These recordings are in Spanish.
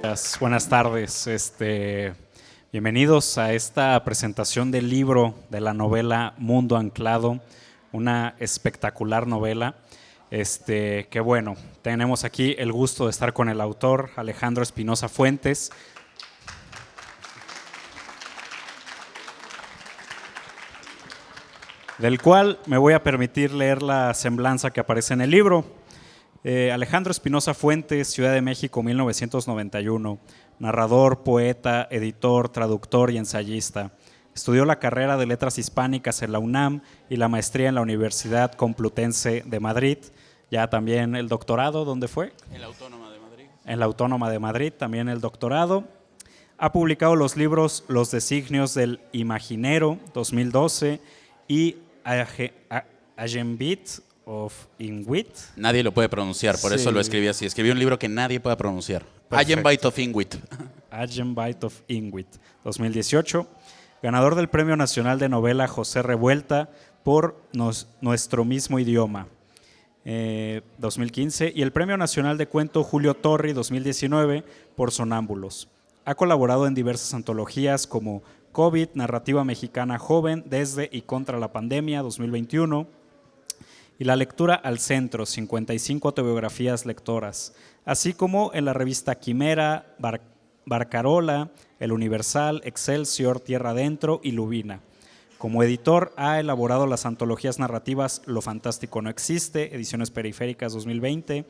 gracias. Buenas tardes. Bienvenidos a esta presentación del libro de la novela Mundo Anclado, una espectacular novela. Que bueno, tenemos aquí el gusto de estar con el autor, Alejandro Espinosa Fuentes. Del cual me voy a permitir leer la semblanza que aparece en el libro. Alejandro Espinosa Fuentes, Ciudad de México, 1991, narrador, poeta, editor, traductor y ensayista. Estudió la carrera de Letras Hispánicas en la UNAM y la maestría en la Universidad Complutense de Madrid. Ya también el doctorado, ¿dónde fue? En la Autónoma de Madrid. En la Autónoma de Madrid, también el doctorado. Ha publicado los libros Los designios del imaginero, 2012, y Agenbit of Inwit. Nadie lo puede pronunciar, por eso lo escribí así. Escribí un libro que nadie pueda pronunciar. Agenbit of Inwit. Agenbit of Inwit, 2018. Ganador del Premio Nacional de Novela José Revuelta por Nuestro Mismo Idioma, 2015. Y el Premio Nacional de Cuento Julio Torri, 2019, por Sonámbulos. Ha colaborado en diversas antologías como COVID, Narrativa Mexicana Joven, desde y contra la pandemia, 2021, y La lectura al centro, 55 autobiografías lectoras, así como en la revista Quimera, Barcarola, El Universal, Excelsior, Tierra Adentro y Lubina. Como editor ha elaborado las antologías narrativas Lo Fantástico No Existe, Ediciones Periféricas 2020,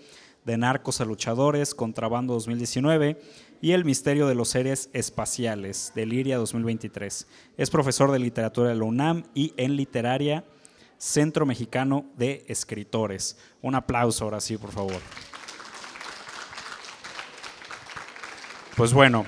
De Narcos a Luchadores, Contrabando 2019 y El Misterio de los Seres Espaciales, de Liria 2023. Es profesor de literatura de la UNAM y en Literaria, Centro Mexicano de Escritores. Un aplauso ahora sí, por favor. Pues bueno,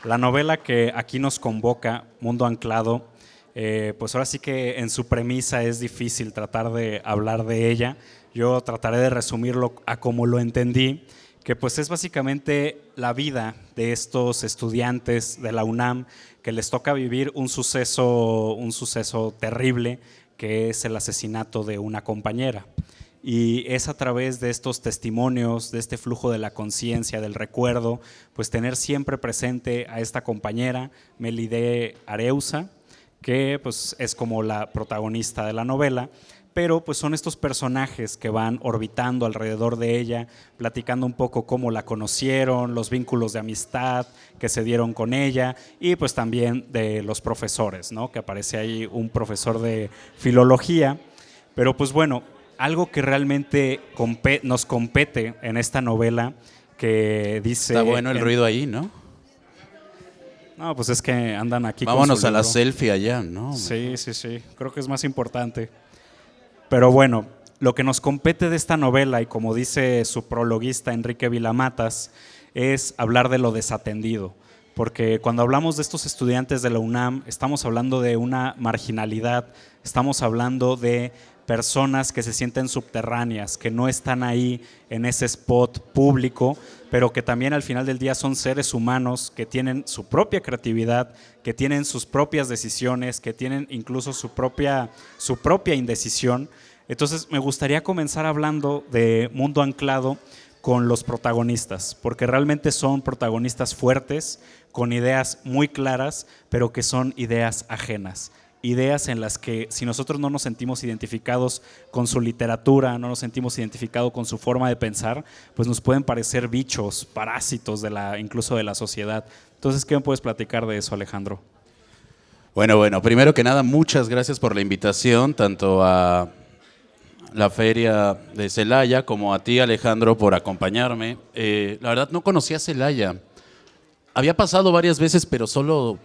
la novela que aquí nos convoca, Mundo Anclado, pues ahora sí que en su premisa es difícil tratar de hablar de ella. Yo trataré de resumirlo a como lo entendí, que pues es básicamente la vida de estos estudiantes de la UNAM que les toca vivir un suceso terrible, que es el asesinato de una compañera. Y es a través de estos testimonios, de este flujo de la conciencia, del recuerdo, pues tener siempre presente a esta compañera, Melide Areusa, que pues es como la protagonista de la novela, pero pues son estos personajes que van orbitando alrededor de ella, platicando un poco cómo la conocieron, los vínculos de amistad que se dieron con ella y pues también de los profesores, ¿no? Que aparece ahí un profesor de filología, pero pues bueno, algo que realmente nos compete en esta novela que dice… Está bueno el ruido ahí, ¿no? No, pues es que andan aquí. Vámonos a la selfie allá, ¿no? Sí, creo que es más importante. Pero bueno, lo que nos compete de esta novela, y como dice su prologuista Enrique Vilamatas, es hablar de lo desatendido. Porque cuando hablamos de estos estudiantes de la UNAM, estamos hablando de una marginalidad, estamos hablando de personas que se sienten subterráneas, que no están ahí en ese spot público, pero que también al final del día son seres humanos que tienen su propia creatividad, que tienen sus propias decisiones, que tienen incluso su propia indecisión. Entonces me gustaría comenzar hablando de Mundo Anclado con los protagonistas, porque realmente son protagonistas fuertes, con ideas muy claras, pero que son ideas ajenas. Ideas en las que si nosotros no nos sentimos identificados con su literatura, no nos sentimos identificados con su forma de pensar, pues nos pueden parecer bichos, parásitos incluso de la sociedad. Entonces, ¿qué me puedes platicar de eso, Alejandro? Bueno, primero que nada, muchas gracias por la invitación, tanto a la feria de Celaya como a ti, Alejandro, por acompañarme. La verdad no conocía Celaya. Había pasado varias veces, pero solo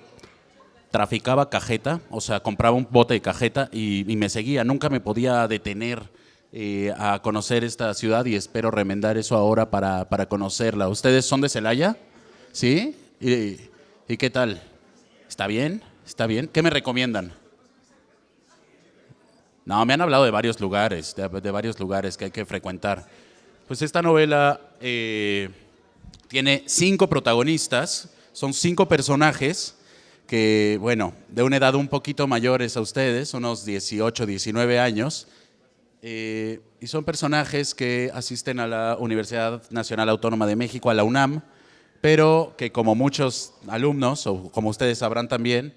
traficaba cajeta, o sea, compraba un bote de cajeta y me seguía. Nunca me podía detener a conocer esta ciudad y espero remendar eso ahora para conocerla. ¿Ustedes son de Celaya? ¿Sí? ¿Y qué tal? ¿Está bien? ¿Está bien? ¿Qué me recomiendan? No, me han hablado de varios lugares, de varios lugares que hay que frecuentar. Pues esta novela tiene 5 protagonistas, son 5 personajes que, bueno, de una edad un poquito mayores a ustedes, unos 18, 19 años, y son personajes que asisten a la Universidad Nacional Autónoma de México, a la UNAM, pero que como muchos alumnos, o como ustedes sabrán también,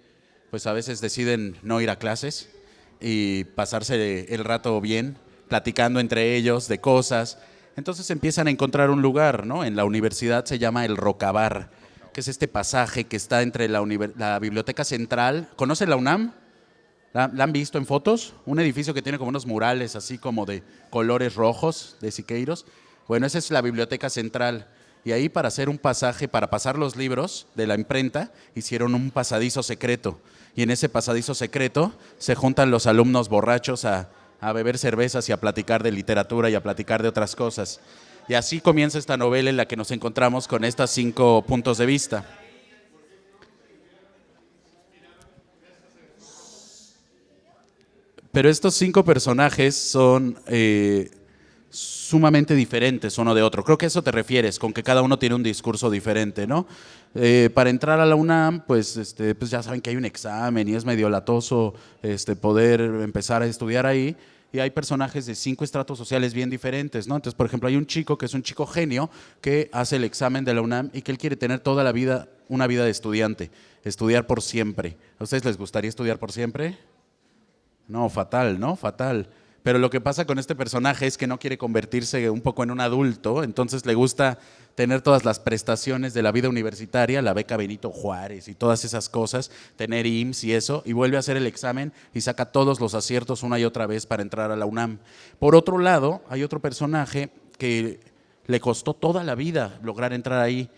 pues a veces deciden no ir a clases y pasarse el rato bien, platicando entre ellos de cosas. Entonces empiezan a encontrar un lugar, ¿no? En la universidad se llama el Rocabar, que es este pasaje que está entre la Biblioteca Central. ¿Conoce la UNAM? ¿La han visto en fotos? Un edificio que tiene como unos murales así como de colores rojos de Siqueiros. Bueno, esa es la Biblioteca Central. Y ahí para hacer un pasaje, para pasar los libros de la imprenta, hicieron un pasadizo secreto. Y en ese pasadizo secreto se juntan los alumnos borrachos a beber cervezas y a platicar de literatura y a platicar de otras cosas. Y así comienza esta novela en la que nos encontramos con estos 5 puntos de vista. Pero estos 5 personajes son sumamente diferentes uno de otro. Creo que a eso te refieres, con que cada uno tiene un discurso diferente, ¿no? Para entrar a la UNAM, pues ya saben que hay un examen y es medio latoso poder empezar a estudiar ahí. Y hay personajes de 5 estratos sociales bien diferentes, ¿no? Entonces, por ejemplo, hay un chico que es un chico genio que hace el examen de la UNAM y que él quiere tener toda la vida una vida de estudiante, estudiar por siempre. ¿A ustedes les gustaría estudiar por siempre? No, fatal, ¿no? Fatal. Pero lo que pasa con este personaje es que no quiere convertirse un poco en un adulto, entonces le gusta tener todas las prestaciones de la vida universitaria, la beca Benito Juárez y todas esas cosas, tener IMSS y eso, y vuelve a hacer el examen y saca todos los aciertos una y otra vez para entrar a la UNAM. Por otro lado, hay otro personaje que le costó toda la vida lograr entrar ahí.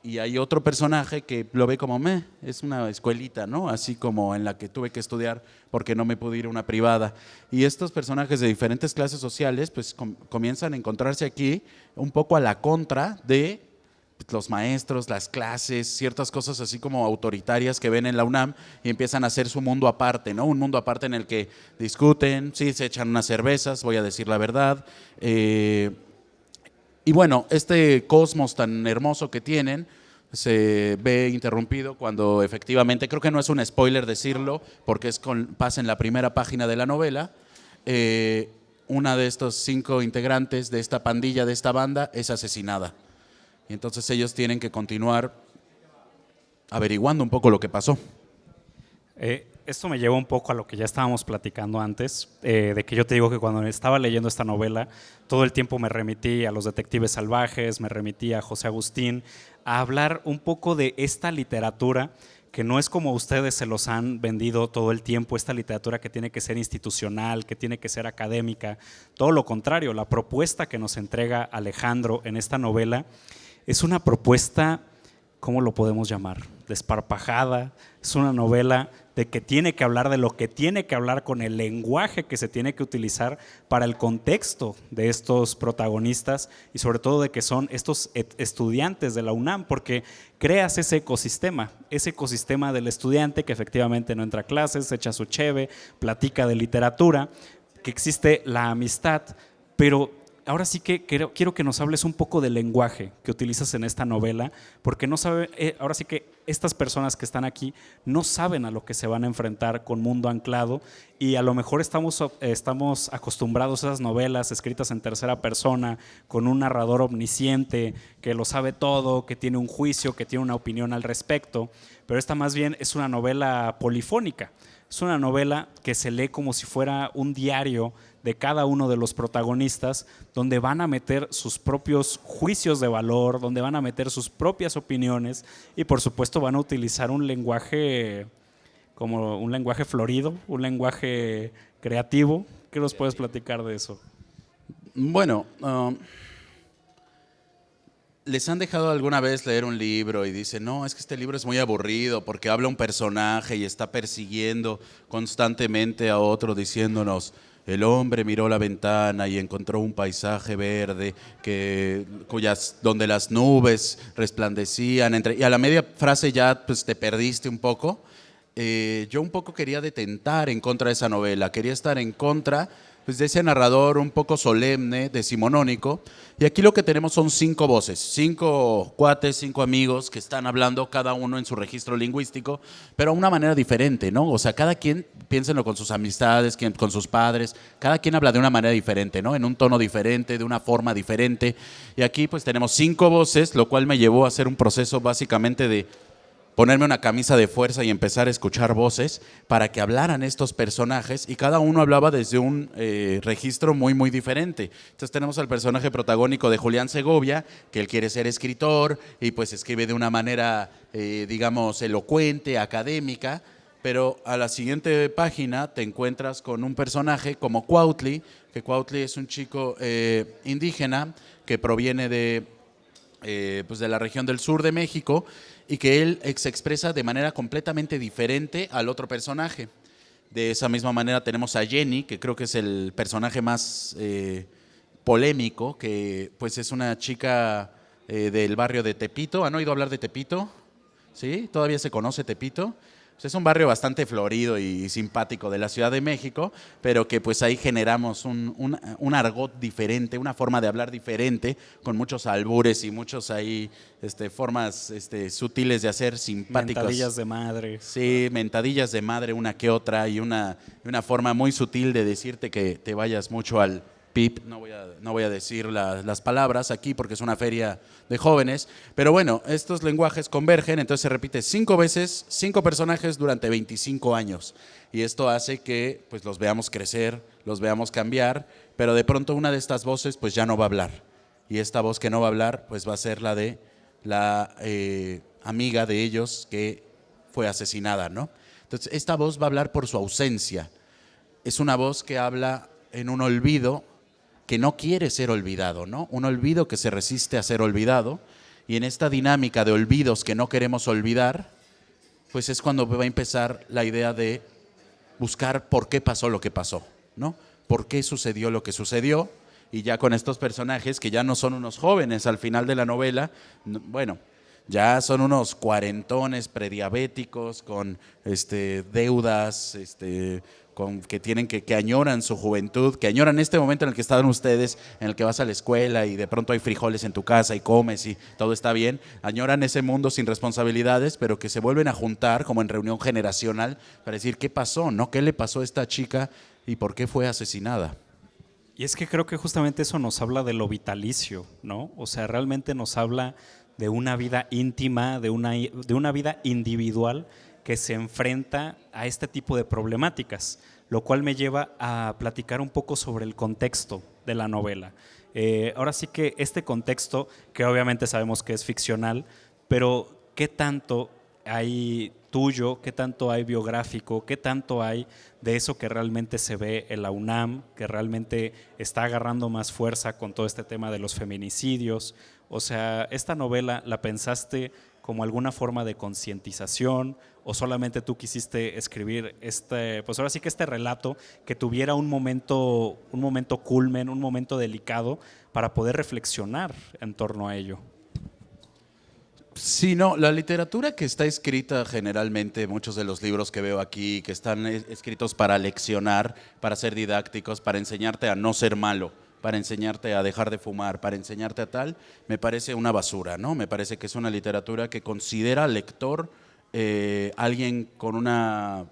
Y hay otro personaje que lo ve como, es una escuelita, ¿no? Así como en la que tuve que estudiar porque no me pude ir a una privada. Y estos personajes de diferentes clases sociales, pues comienzan a encontrarse aquí un poco a la contra de los maestros, las clases, ciertas cosas así como autoritarias que ven en la UNAM y empiezan a hacer su mundo aparte, ¿no? Un mundo aparte en el que discuten, sí, se echan unas cervezas, voy a decir la verdad. Y bueno, este cosmos tan hermoso que tienen se ve interrumpido cuando efectivamente, creo que no es un spoiler decirlo, porque pasa en la primera página de la novela, una de estos 5 integrantes de esta pandilla, de esta banda, es asesinada. Y entonces ellos tienen que continuar averiguando un poco lo que pasó. Esto me lleva un poco a lo que ya estábamos platicando antes, de que yo te digo que cuando estaba leyendo esta novela, todo el tiempo me remití a los detectives salvajes, me remití a José Agustín, a hablar un poco de esta literatura que no es como ustedes se los han vendido todo el tiempo, esta literatura que tiene que ser institucional, que tiene que ser académica. Todo lo contrario, la propuesta que nos entrega Alejandro en esta novela es una propuesta, ¿cómo lo podemos llamar? Desparpajada, es una novela de que tiene que hablar de lo que tiene que hablar con el lenguaje que se tiene que utilizar para el contexto de estos protagonistas y sobre todo de que son estos estudiantes de la UNAM, porque creas ese ecosistema del estudiante que efectivamente no entra a clases, echa su cheve, platica de literatura, que existe la amistad, pero ahora sí que quiero que nos hables un poco del lenguaje que utilizas en esta novela, porque ahora sí que estas personas que están aquí no saben a lo que se van a enfrentar con Mundo Anclado y a lo mejor estamos acostumbrados a esas novelas escritas en tercera persona, con un narrador omnisciente que lo sabe todo, que tiene un juicio, que tiene una opinión al respecto, pero esta más bien es una novela polifónica. Es una novela que se lee como si fuera un diario de cada uno de los protagonistas, donde van a meter sus propios juicios de valor, donde van a meter sus propias opiniones y por supuesto van a utilizar un lenguaje como un lenguaje florido, un lenguaje creativo. ¿Qué nos puedes platicar de eso? Bueno, ¿les han dejado alguna vez leer un libro y dicen, no, es que este libro es muy aburrido porque habla un personaje y está persiguiendo constantemente a otro diciéndonos, el hombre miró la ventana y encontró un paisaje verde donde las nubes resplandecían, y a la media frase ya pues, te perdiste un poco? Yo un poco quería detentar en contra de esa novela, quería estar en contra pues de ese narrador un poco solemne, decimonónico. Y aquí lo que tenemos son 5 voces, 5 cuates, 5 amigos que están hablando cada uno en su registro lingüístico, pero a una manera diferente, ¿no? O sea, cada quien, piénsenlo con sus amistades, con sus padres, cada quien habla de una manera diferente, ¿no? En un tono diferente, de una forma diferente. Y aquí pues tenemos 5 voces, lo cual me llevó a hacer un proceso básicamente de ponerme una camisa de fuerza y empezar a escuchar voces para que hablaran estos personajes, y cada uno hablaba desde un registro muy, muy diferente. Entonces tenemos al personaje protagónico de Julián Segovia, que él quiere ser escritor y pues escribe de una manera, digamos, elocuente, académica, pero a la siguiente página te encuentras con un personaje como Cuautli, que Cuautli es un chico indígena que proviene pues de la región del sur de México, y que él se expresa de manera completamente diferente al otro personaje. De esa misma manera tenemos a Jenny, que creo que es el personaje más polémico, que pues es una chica del barrio de Tepito. ¿Han oído hablar de Tepito? ¿Sí? ¿Todavía se conoce Tepito? Pues es un barrio bastante florido y simpático de la Ciudad de México, pero que pues ahí generamos un argot diferente, una forma de hablar diferente, con muchos albures y muchos ahí formas sutiles de hacer simpáticos. Mentadillas de madre. Sí, mentadillas de madre una que otra, y una forma muy sutil de decirte que te vayas mucho al pip. No voy a decir las palabras aquí porque es una feria de jóvenes, pero bueno, estos lenguajes convergen, entonces se repite 5 veces, 5 personajes durante 25 años, y esto hace que pues los veamos crecer, los veamos cambiar, pero de pronto una de estas voces pues ya no va a hablar, y esta voz que no va a hablar pues va a ser la de la amiga de ellos que fue asesinada, ¿no? Entonces esta voz va a hablar por su ausencia, es una voz que habla en un olvido que no quiere ser olvidado, ¿no? Un olvido que se resiste a ser olvidado, y en esta dinámica de olvidos que no queremos olvidar, pues es cuando va a empezar la idea de buscar por qué pasó lo que pasó, ¿no? ¿Por qué sucedió lo que sucedió? Y ya con estos personajes que ya no son unos jóvenes al final de la novela, bueno, ya son unos cuarentones prediabéticos con deudas, que añoran su juventud, que añoran este momento en el que están ustedes, en el que vas a la escuela y de pronto hay frijoles en tu casa y comes y todo está bien. Añoran ese mundo sin responsabilidades, pero que se vuelven a juntar como en reunión generacional para decir qué pasó, ¿no? ¿Qué le pasó a esta chica y por qué fue asesinada? Y es que creo que justamente eso nos habla de lo vitalicio, ¿no? O sea, realmente nos habla de una vida íntima, de una vida individual que se enfrenta a este tipo de problemáticas, lo cual me lleva a platicar un poco sobre el contexto de la novela. Ahora sí que este contexto, que obviamente sabemos que es ficcional, pero ¿qué tanto hay tuyo, qué tanto hay biográfico, qué tanto hay de eso que realmente se ve en la UNAM, que realmente está agarrando más fuerza con todo este tema de los feminicidios? O sea, ¿esta novela la pensaste como alguna forma de concientización o solamente tú quisiste escribir pues ahora sí que este relato que tuviera un momento culmen, un momento delicado para poder reflexionar en torno a ello? Sí, no, la literatura que está escrita generalmente, muchos de los libros que veo aquí, que están escritos para leccionar, para ser didácticos, para enseñarte a no ser malo, para enseñarte a dejar de fumar, para enseñarte a tal, me parece una basura, ¿no? Me parece que es una literatura que considera al lector alguien con una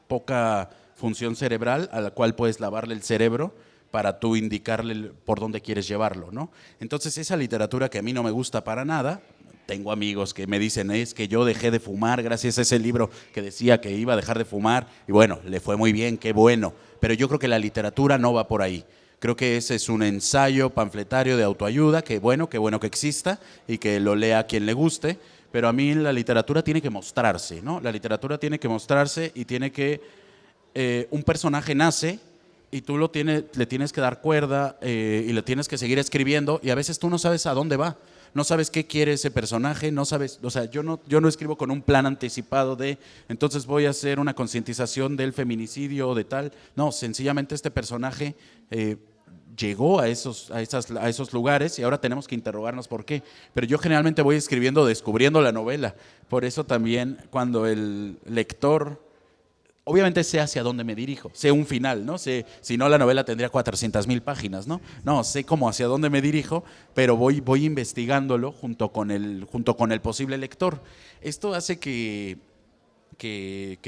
poca función cerebral a la cual puedes lavarle el cerebro para tú indicarle por dónde quieres llevarlo, ¿no? Entonces esa literatura que a mí no me gusta para nada. Tengo amigos que me dicen, es que yo dejé de fumar gracias a ese libro que decía que iba a dejar de fumar, y bueno, le fue muy bien, qué bueno, pero yo creo que la literatura no va por ahí. Creo que ese es un ensayo panfletario de autoayuda, qué bueno que exista y que lo lea a quien le guste, pero a mí la literatura tiene que mostrarse, ¿no? La literatura tiene que mostrarse y tiene que, un personaje nace y tú le tienes que dar cuerda y le tienes que seguir escribiendo, y a veces tú no sabes a dónde va. No sabes qué quiere ese personaje, no sabes, o sea, yo no escribo con un plan anticipado de, entonces voy a hacer una concientización del feminicidio o de tal. No, sencillamente este personaje llegó a esos lugares y ahora tenemos que interrogarnos por qué. Pero yo generalmente voy escribiendo descubriendo la novela. Por eso también cuando el lector obviamente sé hacia dónde me dirijo, sé un final, ¿no? Sé, si no, la novela tendría 400,000 páginas, ¿no? No, sé cómo hacia dónde me dirijo, pero voy investigándolo junto con el posible lector. Esto hace que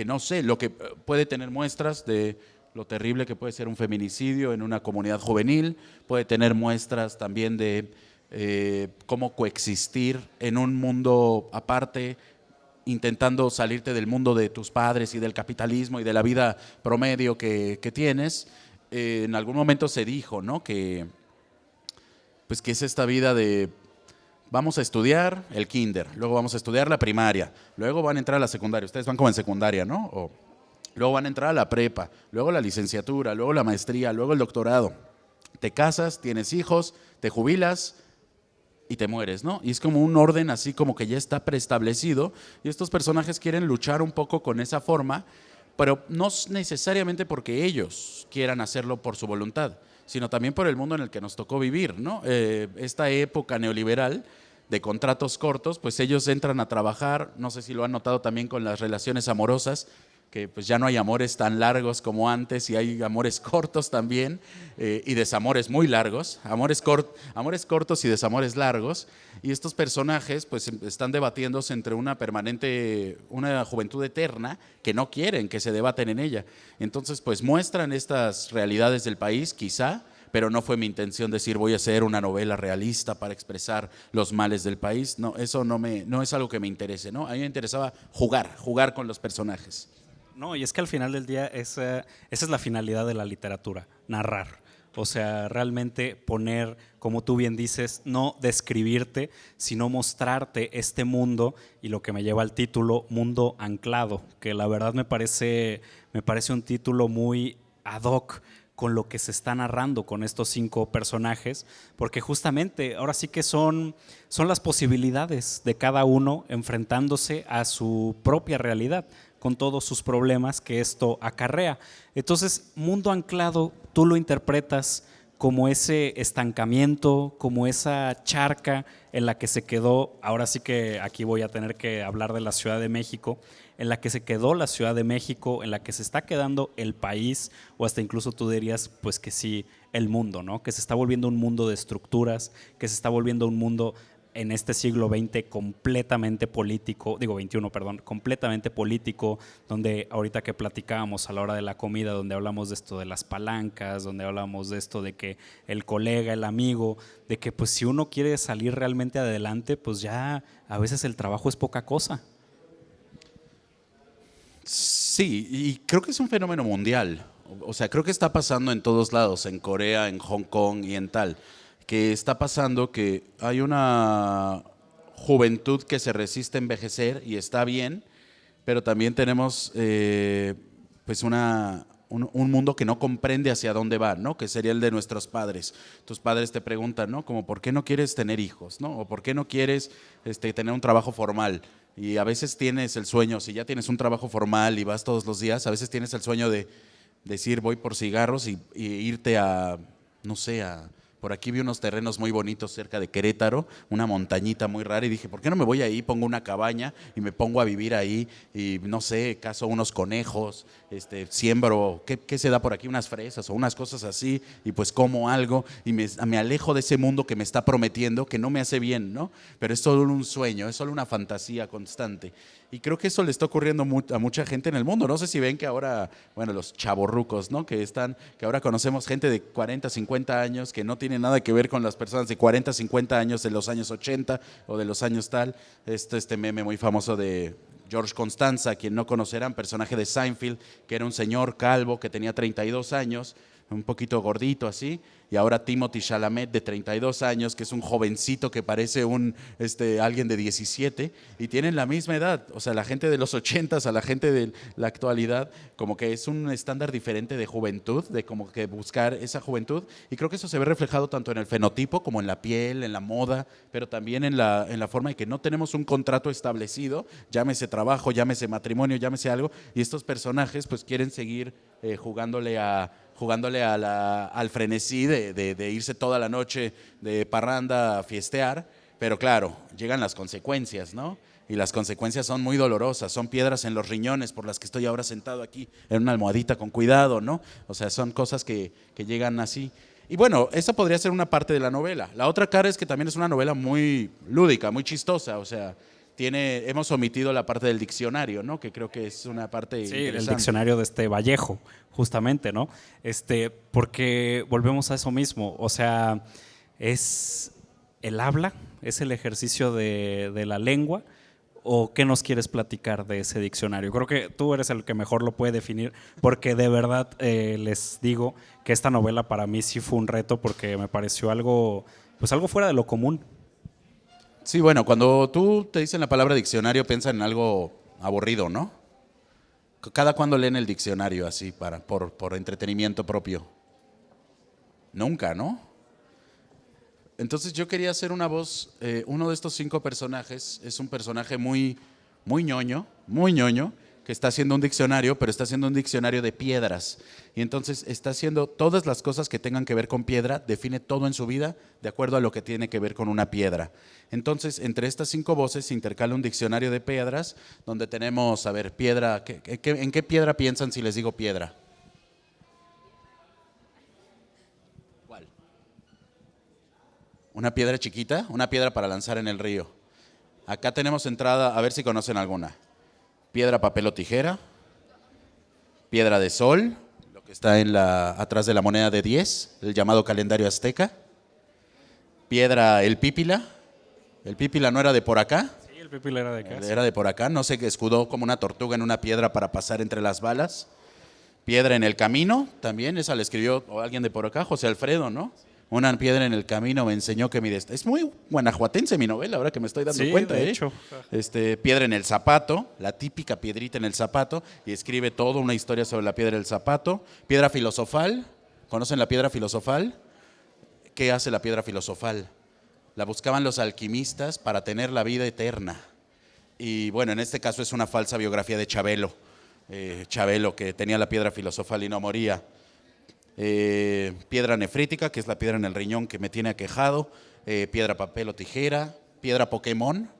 no sé, lo que puede tener muestras de lo terrible que puede ser un feminicidio en una comunidad juvenil, puede tener muestras también de cómo coexistir en un mundo aparte, intentando salirte del mundo de tus padres y del capitalismo y de la vida promedio que tienes. En algún momento se dijo, ¿no? Pues que es esta vida de vamos a estudiar el kinder, luego vamos a estudiar la primaria, luego van a entrar a la secundaria, ustedes van como en secundaria, ¿no? Luego van a entrar a la prepa, luego la licenciatura, luego la maestría, luego el doctorado. Te casas, tienes hijos, te jubilas y te mueres, ¿no? Y es como un orden así como que ya está preestablecido y estos personajes quieren luchar un poco con esa forma, pero no necesariamente porque ellos quieran hacerlo por su voluntad, sino también por el mundo en el que nos tocó vivir, ¿no? Esta época neoliberal de contratos cortos, pues ellos entran a trabajar, no sé si lo han notado también con las relaciones amorosas, que pues ya no hay amores tan largos como antes y hay amores cortos también y desamores muy largos, amores cortos y desamores largos, y estos personajes pues están debatiéndose entre una juventud eterna que no quieren que se debaten en ella. Entonces pues muestran estas realidades del país quizá, pero no fue mi intención decir voy a hacer una novela realista para expresar los males del país. No, eso no es algo que me interese, ¿no? A mí me interesaba jugar con los personajes. No, y es que al final del día esa es la finalidad de la literatura, narrar. O sea, realmente poner, como tú bien dices, no describirte, sino mostrarte este mundo, y lo que me lleva al título, Mundo Anclado, que la verdad me parece un título muy ad hoc con lo que se está narrando con estos 5 personajes, porque justamente ahora sí que son las posibilidades de cada uno enfrentándose a su propia realidad, con todos sus problemas que esto acarrea. Entonces, Mundo Anclado, tú lo interpretas como ese estancamiento, como esa charca en la que se quedó, ahora sí que aquí voy a tener que hablar de la Ciudad de México, en la que se quedó la Ciudad de México, en la que se está quedando el país, o hasta incluso tú dirías, pues que sí, el mundo, ¿no? Que se está volviendo un mundo de estructuras, que se está volviendo un mundo en este siglo XX completamente político, digo XXI, perdón, completamente político, donde ahorita que platicábamos a la hora de la comida, donde hablamos de esto de las palancas, donde hablamos de esto de que el colega, el amigo, de que pues si uno quiere salir realmente adelante, pues ya a veces el trabajo es poca cosa. Sí, y creo que es un fenómeno mundial. O sea, creo que está pasando en todos lados, en Corea, en Hong Kong y en tal, que está pasando que hay una juventud que se resiste a envejecer y está bien, pero también tenemos pues un mundo que no comprende hacia dónde va, ¿no? Que sería el de nuestros padres. Tus padres te preguntan, ¿no? Como, ¿por qué no quieres tener hijos, ¿no? O ¿por qué no quieres tener un trabajo formal? Y a veces tienes el sueño, si ya tienes un trabajo formal y vas todos los días, a veces tienes el sueño de decir voy por cigarros y irte a, no sé, por aquí vi unos terrenos muy bonitos cerca de Querétaro, una montañita muy rara y dije, ¿por qué no me voy ahí, pongo una cabaña y me pongo a vivir ahí y no sé, cazo unos conejos, siembro, ¿qué se da por aquí? Unas fresas o unas cosas así y pues como algo y me alejo de ese mundo que me está prometiendo, que no me hace bien, ¿no? Pero es solo un sueño, es solo una fantasía constante. Y creo que eso le está ocurriendo a mucha gente en el mundo. No sé si ven que ahora, bueno, los chavorrucos, ¿no? Que ahora conocemos gente de 40, 50 años que no tiene nada que ver con las personas de 40, 50 años de los años 80 o de los años tal. Este meme muy famoso de George Constanza, quien no conocerán, personaje de Seinfeld, que era un señor calvo que tenía 32 años, un poquito gordito así, y ahora Timothy Chalamet de 32 años, que es un jovencito que parece alguien de 17 y tienen la misma edad, o sea, la gente de los 80s a la gente de la actualidad, como que es un estándar diferente de juventud, de como que buscar esa juventud, y creo que eso se ve reflejado tanto en el fenotipo como en la piel, en la moda, pero también en la forma en que no tenemos un contrato establecido, llámese trabajo, llámese matrimonio, llámese algo, y estos personajes pues quieren seguir jugándole al frenesí de irse toda la noche de parranda a fiestear, pero claro, llegan las consecuencias, ¿no? y las consecuencias son muy dolorosas, son piedras en los riñones por las que estoy ahora sentado aquí en una almohadita con cuidado, ¿no? O sea, son cosas que llegan así. Y bueno, esa podría ser una parte de la novela. La otra cara es que también es una novela muy lúdica, muy chistosa, o sea, hemos omitido la parte del diccionario, ¿no? Que creo que es una parte interesante. El diccionario de Vallejo, justamente, ¿no? Porque volvemos a eso mismo, o sea, es el habla, es el ejercicio de la lengua, ¿o qué nos quieres platicar de ese diccionario? Creo que tú eres el que mejor lo puede definir, porque de verdad les digo que esta novela para mí sí fue un reto, porque me pareció algo fuera de lo común. Sí, bueno, cuando tú te dicen la palabra diccionario, piensa en algo aburrido, ¿no? ¿Cada cuándo leen el diccionario así, por entretenimiento propio? Nunca, ¿no? Entonces yo quería hacer una voz, uno de estos 5 personajes es un personaje muy ñoño, que está haciendo un diccionario, pero está haciendo un diccionario de piedras. Y entonces está haciendo todas las cosas que tengan que ver con piedra, define todo en su vida de acuerdo a lo que tiene que ver con una piedra. Entonces, entre estas 5 voces se intercala un diccionario de piedras, donde tenemos, a ver, piedra, ¿en qué piedra piensan si les digo piedra? ¿Cuál? Una piedra chiquita, una piedra para lanzar en el río. Acá tenemos entrada, a ver si conocen alguna. Piedra, papel o tijera, piedra de sol, lo que está atrás de la moneda de 10, el llamado calendario azteca. Piedra, el pípila no era de por acá. Sí, el pípila era de acá. Era de por acá, no se escudó como una tortuga en una piedra para pasar entre las balas. Piedra en el camino, también, esa la escribió alguien de por acá, José Alfredo, ¿no? Una piedra en el camino me enseñó que mi destino. Es muy guanajuatense mi novela, ahora que me estoy dando cuenta. De hecho. Piedra en el zapato, la típica piedrita en el zapato, y escribe toda una historia sobre la piedra del zapato. Piedra filosofal, ¿conocen la piedra filosofal? ¿Qué hace la piedra filosofal? La buscaban los alquimistas para tener la vida eterna. Y bueno, en este caso es una falsa biografía de Chabelo. Chabelo, que tenía la piedra filosofal y no moría. Piedra nefrítica, que es la piedra en el riñón que me tiene aquejado. Piedra, papel o tijera. Piedra Pokémon.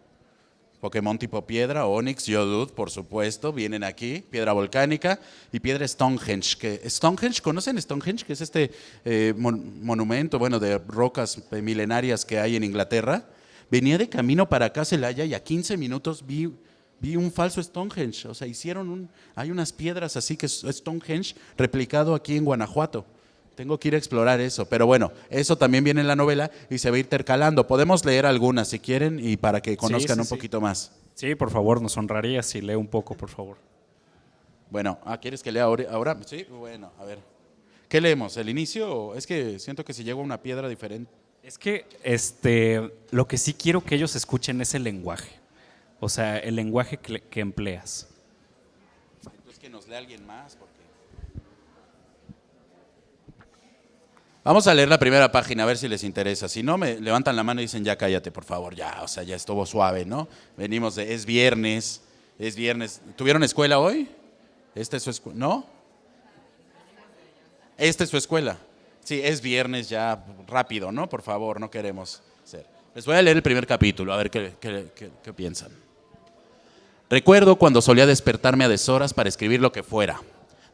Pokémon tipo piedra, Onix, Geodude, por supuesto, vienen aquí. Piedra volcánica y piedra Stonehenge. Stonehenge, ¿conocen Stonehenge? Que es este monumento, bueno, de rocas milenarias que hay en Inglaterra. Venía de camino para acá, Celaya, y a 15 minutos vi un falso Stonehenge. O sea, hay unas piedras así que es Stonehenge replicado aquí en Guanajuato. Tengo que ir a explorar eso, pero bueno, eso también viene en la novela y se va intercalando. Podemos leer algunas si quieren y para que conozcan un poquito más. Sí, por favor, nos honraría si lee un poco, por favor. Bueno, ¿quieres que lea ahora? Sí, bueno, a ver. ¿Qué leemos? ¿El inicio? Es que siento que si llego a una piedra diferente. Es que lo que sí quiero que ellos escuchen es el lenguaje. O sea, el lenguaje que empleas. Entonces que nos lea alguien más, porque... Vamos a leer la primera página a ver si les interesa. Si no, me levantan la mano y dicen ya cállate, por favor, ya, o sea, ya estuvo suave, ¿no? Venimos es viernes. ¿Tuvieron escuela hoy? ¿Esta es su escuela? ¿No? Esta es su escuela. Sí, es viernes ya, rápido, ¿no? Por favor, no queremos ser. Les voy a leer el primer capítulo, a ver qué piensan. Recuerdo cuando solía despertarme a deshoras para escribir lo que fuera.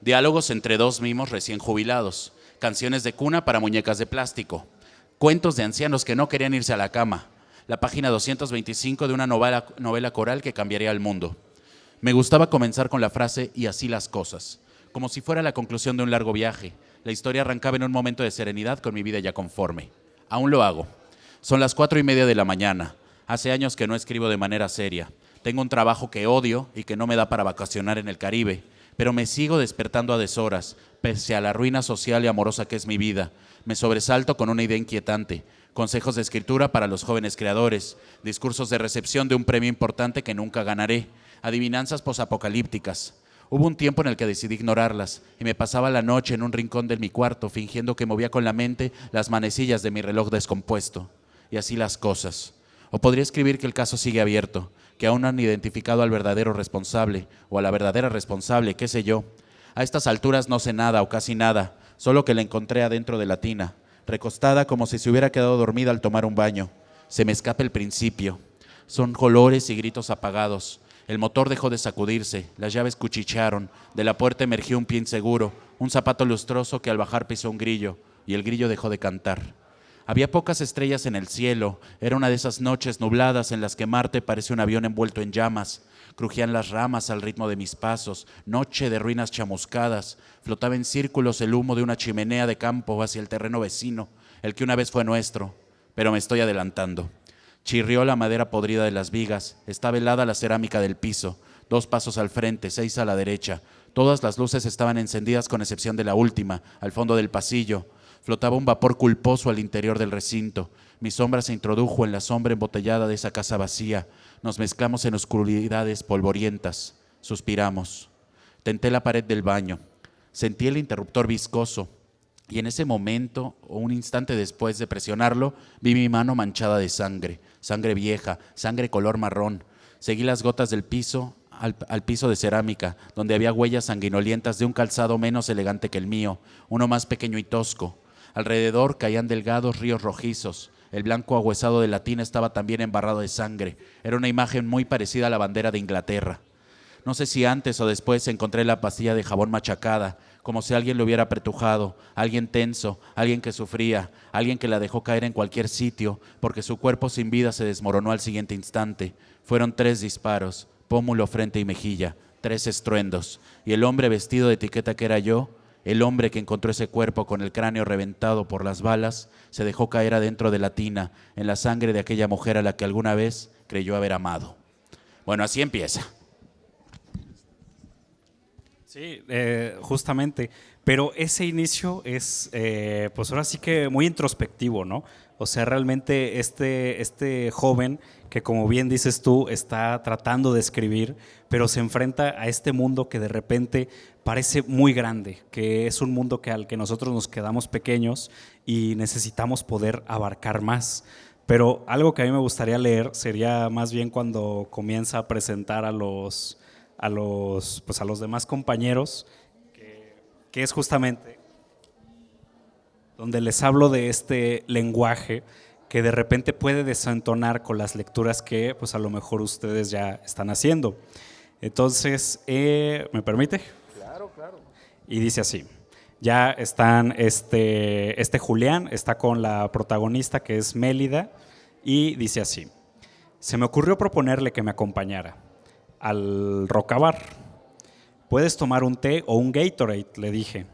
Diálogos entre 2 mimos recién jubilados. Canciones de cuna para muñecas de plástico. Cuentos de ancianos que no querían irse a la cama. La página 225 de una novela coral que cambiaría el mundo. Me gustaba comenzar con la frase "y así las cosas", como si fuera la conclusión de un largo viaje. La historia arrancaba en un momento de serenidad con mi vida ya conforme. Aún lo hago. Son las 4:30 de la mañana. Hace años que no escribo de manera seria. Tengo un trabajo que odio y que no me da para vacacionar en el Caribe, pero me sigo despertando a deshoras, pese a la ruina social y amorosa que es mi vida. Me sobresalto con una idea inquietante. Consejos de escritura para los jóvenes creadores. Discursos de recepción de un premio importante que nunca ganaré. Adivinanzas posapocalípticas. Hubo un tiempo en el que decidí ignorarlas y me pasaba la noche en un rincón de mi cuarto fingiendo que movía con la mente las manecillas de mi reloj descompuesto. Y así las cosas. O podría escribir que el caso sigue abierto, que aún no han identificado al verdadero responsable o a la verdadera responsable, qué sé yo. A estas alturas no sé nada o casi nada, solo que la encontré adentro de la tina, recostada como si se hubiera quedado dormida al tomar un baño. Se me escapa el principio. Son colores y gritos apagados. El motor dejó de sacudirse, las llaves cuchichearon, de la puerta emergió un pie inseguro, un zapato lustroso que al bajar pisó un grillo, y el grillo dejó de cantar. Había pocas estrellas en el cielo, era una de esas noches nubladas en las que Marte parece un avión envuelto en llamas. Crujían las ramas al ritmo de mis pasos, noche de ruinas chamuscadas, flotaba en círculos el humo de una chimenea de campo hacia el terreno vecino, el que una vez fue nuestro, pero me estoy adelantando. Chirrió la madera podrida de las vigas, estaba helada la cerámica del piso, 2 pasos al frente, 6 a la derecha. Todas las luces estaban encendidas con excepción de la última, al fondo del pasillo. Flotaba un vapor culposo al interior del recinto. Mi sombra se introdujo en la sombra embotellada de esa casa vacía. Nos mezclamos en oscuridades polvorientas. Suspiramos. Tenté la pared del baño. Sentí el interruptor viscoso. Y en ese momento, o un instante después de presionarlo, vi mi mano manchada de sangre, sangre vieja, sangre color marrón. Seguí las gotas del piso al piso de cerámica, donde había huellas sanguinolientas de un calzado menos elegante que el mío, uno más pequeño y tosco. Alrededor caían delgados ríos rojizos. El blanco ahuesado de la tina estaba también embarrado de sangre. Era una imagen muy parecida a la bandera de Inglaterra. No sé si antes o después encontré la pastilla de jabón machacada, como si alguien lo hubiera apretujado, alguien tenso, alguien que sufría, alguien que la dejó caer en cualquier sitio, porque su cuerpo sin vida se desmoronó al siguiente instante. Fueron 3 disparos, pómulo, frente y mejilla, 3 estruendos, y el hombre vestido de etiqueta que era yo, el hombre que encontró ese cuerpo con el cráneo reventado por las balas, se dejó caer adentro de la tina, en la sangre de aquella mujer a la que alguna vez creyó haber amado. Bueno, así empieza. Sí, justamente, pero ese inicio es, pues ahora sí que muy introspectivo, ¿no? O sea, realmente este joven que, como bien dices tú, está tratando de escribir, pero se enfrenta a este mundo que de repente parece muy grande, que es un mundo al que nosotros nos quedamos pequeños y necesitamos poder abarcar más. Pero algo que a mí me gustaría leer sería más bien cuando comienza a presentar a los demás compañeros, que es justamente donde les hablo de este lenguaje que de repente puede desentonar con las lecturas que pues a lo mejor ustedes ya están haciendo. Entonces, ¿me permite? Claro, claro. Y dice así: ya están, este Julián está con la protagonista, que es Mélida, y dice así: se me ocurrió proponerle que me acompañara al Rocabar. Puedes tomar un té o un Gatorade, le dije.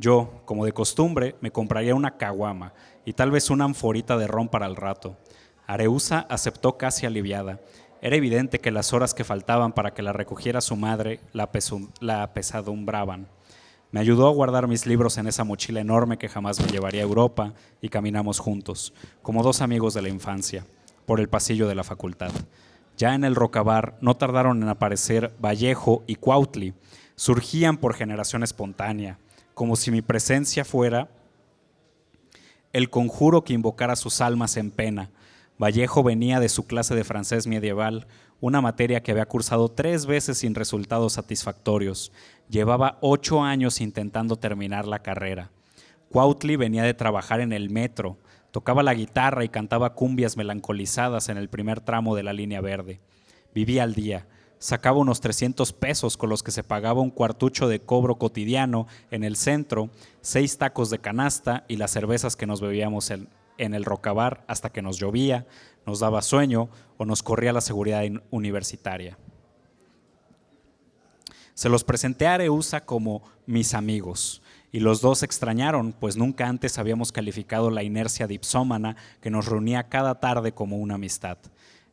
Yo, como de costumbre, me compraría una caguama y tal vez una anforita de ron para el rato. Areusa aceptó casi aliviada. Era evidente que las horas que faltaban para que la recogiera su madre la apesadumbraban. Me ayudó a guardar mis libros en esa mochila enorme que jamás me llevaría a Europa y caminamos juntos, como 2 amigos de la infancia, por el pasillo de la facultad. Ya en el Rocabar no tardaron en aparecer Vallejo y Cuautli. Surgían por generación espontánea, como si mi presencia fuera el conjuro que invocara sus almas en pena. Vallejo venía de su clase de francés medieval, una materia que había cursado 3 veces sin resultados satisfactorios. Llevaba 8 años intentando terminar la carrera. Cuautli venía de trabajar en el metro, tocaba la guitarra y cantaba cumbias melancolizadas en el primer tramo de la línea verde. Vivía al día. Sacaba unos 300 pesos con los que se pagaba un cuartucho de cobro cotidiano en el centro, 6 tacos de canasta y las cervezas que nos bebíamos en el Rocabar hasta que nos llovía, nos daba sueño o nos corría la seguridad universitaria. Se los presenté a Areusa como mis amigos y los dos extrañaron, pues nunca antes habíamos calificado la inercia dipsómana que nos reunía cada tarde como una amistad.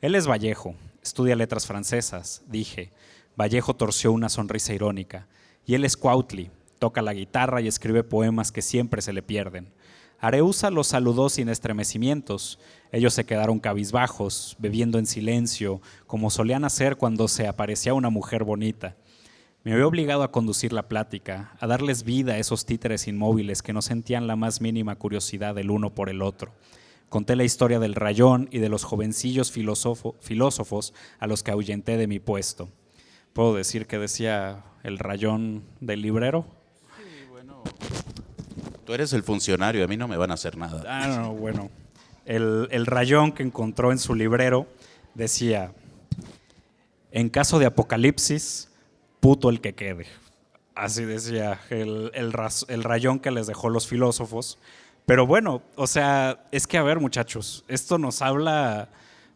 Él es Vallejo. Estudia letras francesas, dije. Vallejo torció una sonrisa irónica. Y él es Cuautli, toca la guitarra y escribe poemas que siempre se le pierden. Areusa los saludó sin estremecimientos. Ellos se quedaron cabizbajos, bebiendo en silencio, como solían hacer cuando se aparecía una mujer bonita. Me había obligado a conducir la plática, a darles vida a esos títeres inmóviles que no sentían la más mínima curiosidad el uno por el otro. Conté la historia del Rayón y de los jovencillos filósofos a los que ahuyenté de mi puesto. ¿Puedo decir que decía el Rayón del librero? Sí, bueno. Tú eres el funcionario, a mí no me van a hacer nada. No, bueno. El Rayón que encontró en su librero decía, en caso de apocalipsis, puto el que quede. Así decía el rayón que les dejó los filósofos. Pero bueno, o sea, es que a ver, muchachos, esto nos habla,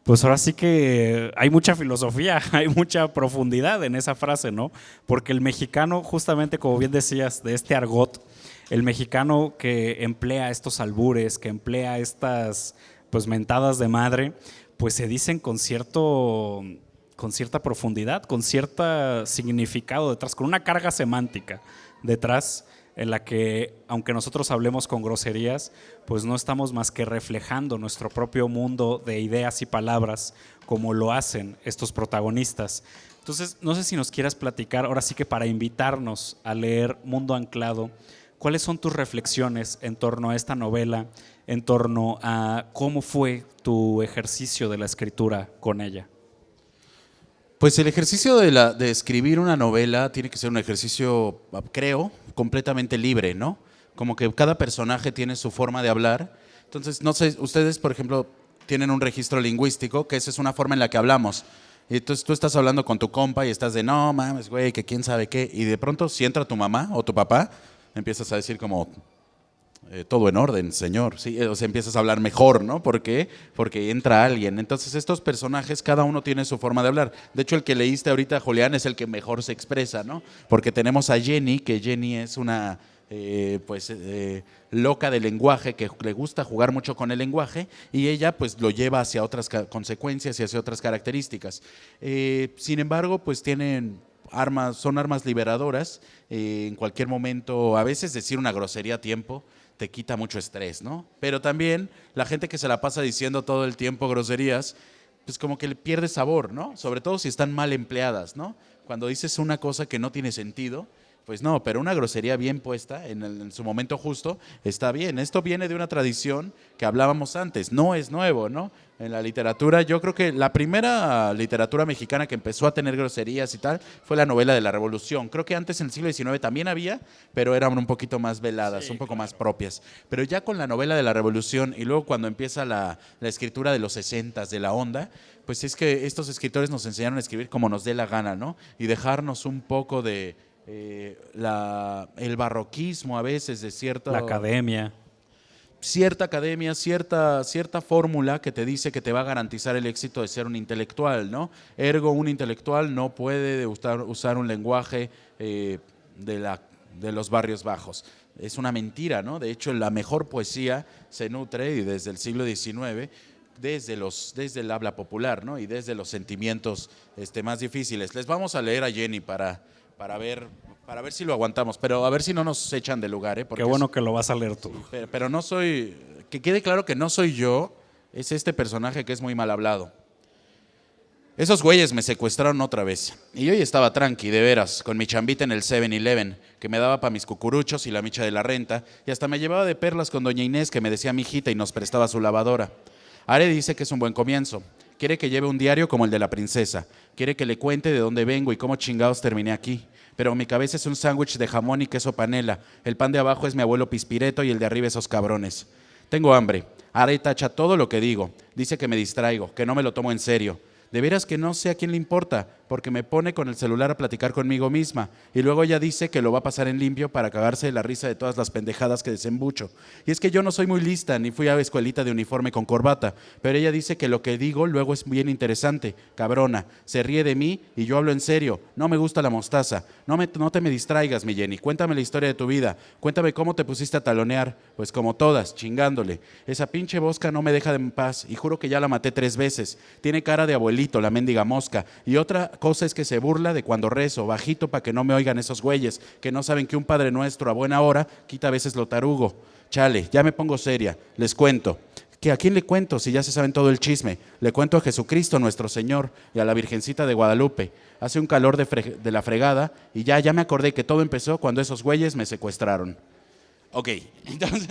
pues ahora sí que hay mucha filosofía, hay mucha profundidad en esa frase, ¿no? Porque el mexicano, justamente como bien decías, de este argot, el mexicano que emplea estos albures, que emplea estas pues mentadas de madre, pues se dicen con cierta profundidad, con cierto significado detrás, con una carga semántica detrás, en la que, aunque nosotros hablemos con groserías, pues no estamos más que reflejando nuestro propio mundo de ideas y palabras, como lo hacen estos protagonistas. Entonces, no sé si nos quieras platicar, ahora sí que para invitarnos a leer Mundo Anclado, ¿cuáles son tus reflexiones en torno a esta novela, en torno a cómo fue tu ejercicio de la escritura con ella? Pues el ejercicio de escribir una novela tiene que ser un ejercicio, creo, completamente libre, ¿no? Como que cada personaje tiene su forma de hablar. Entonces, no sé, ustedes, por ejemplo, tienen un registro lingüístico, que esa es una forma en la que hablamos. Y entonces tú estás hablando con tu compa y estás de, no mames, güey, que quién sabe qué. Y de pronto, si entra tu mamá o tu papá, empiezas a decir como, todo en orden, señor. Sí, o sea, empiezas a hablar mejor, ¿no? ¿Por qué? Porque entra alguien. Entonces, estos personajes, cada uno tiene su forma de hablar. De hecho, el que leíste ahorita, Julián, es el que mejor se expresa, ¿no? Porque tenemos a Jenny, que Jenny es una loca de lenguaje, que le gusta jugar mucho con el lenguaje, y ella pues lo lleva hacia otras consecuencias y hacia otras características. Sin embargo, pues tienen armas, son armas liberadoras. En cualquier momento, a veces decir una grosería a tiempo te quita mucho estrés, ¿no? Pero también la gente que se la pasa diciendo todo el tiempo groserías, pues como que le pierde sabor, ¿no? Sobre todo si están mal empleadas, ¿no? Cuando dices una cosa que no tiene sentido, pues no, pero una grosería bien puesta en su momento justo está bien. Esto viene de una tradición que hablábamos antes, no es nuevo, ¿no? En la literatura, yo creo que la primera literatura mexicana que empezó a tener groserías y tal fue la novela de la Revolución. Creo que antes en el siglo XIX también había, pero eran un poquito más veladas, sí, un poco más propias. Pero ya con la novela de la Revolución y luego cuando empieza la escritura de los 60s, de la onda, pues es que estos escritores nos enseñaron a escribir como nos dé la gana, ¿no? Y dejarnos un poco de el barroquismo a veces de cierta academia, cierta fórmula que te dice que te va a garantizar el éxito de ser un intelectual, ¿no? Ergo, un intelectual no puede usar un lenguaje de los barrios bajos. Es una mentira, ¿no? De hecho, la mejor poesía se nutre, y desde el siglo XIX, desde el habla popular, ¿no? Y desde los sentimientos más difíciles. Les vamos a leer a Jenny para ver si lo aguantamos, pero a ver si no nos echan de lugar, ¿eh? Qué bueno que lo vas a leer tú. Pero no soy, que quede claro que no soy yo, es este personaje que es muy mal hablado. Esos güeyes me secuestraron otra vez, y yo ya estaba tranqui, de veras, con mi chambita en el 7-Eleven, que me daba para mis cucuruchos y la micha de la renta, y hasta me llevaba de perlas con doña Inés, que me decía mi hijita y nos prestaba su lavadora. Are dice que es un buen comienzo. Quiere que lleve un diario como el de la princesa. Quiere que le cuente de dónde vengo y cómo chingados terminé aquí. Pero mi cabeza es un sándwich de jamón y queso panela. El pan de abajo es mi abuelo Pispireto y el de arriba esos cabrones. Tengo hambre. Are tacha todo lo que digo. Dice que me distraigo, que no me lo tomo en serio. De veras que no sé a quién le importa, porque me pone con el celular a platicar conmigo misma, y luego ella dice que lo va a pasar en limpio para cagarse de la risa de todas las pendejadas que desembucho. Y es que yo no soy muy lista, ni fui a escuelita de uniforme con corbata, pero ella dice que lo que digo luego es bien interesante, cabrona, se ríe de mí y yo hablo en serio, no me gusta la mostaza, no te me distraigas, mi Jenny, cuéntame la historia de tu vida, cuéntame cómo te pusiste a talonear, pues como todas, chingándole. Esa pinche bosca no me deja en paz, y juro que ya la maté 3 veces, tiene cara de abuelita, la mendiga mosca. Y otra cosa es que se burla de cuando rezo, bajito para que no me oigan esos güeyes, que no saben que un Padre Nuestro a buena hora quita a veces lo tarugo. Chale, ya me pongo seria, les cuento. ¿Que a quién le cuento si ya se saben todo el chisme? Le cuento a Jesucristo nuestro Señor y a la Virgencita de Guadalupe. Hace un calor de la fregada y ya me acordé que todo empezó cuando esos güeyes me secuestraron. Ok, entonces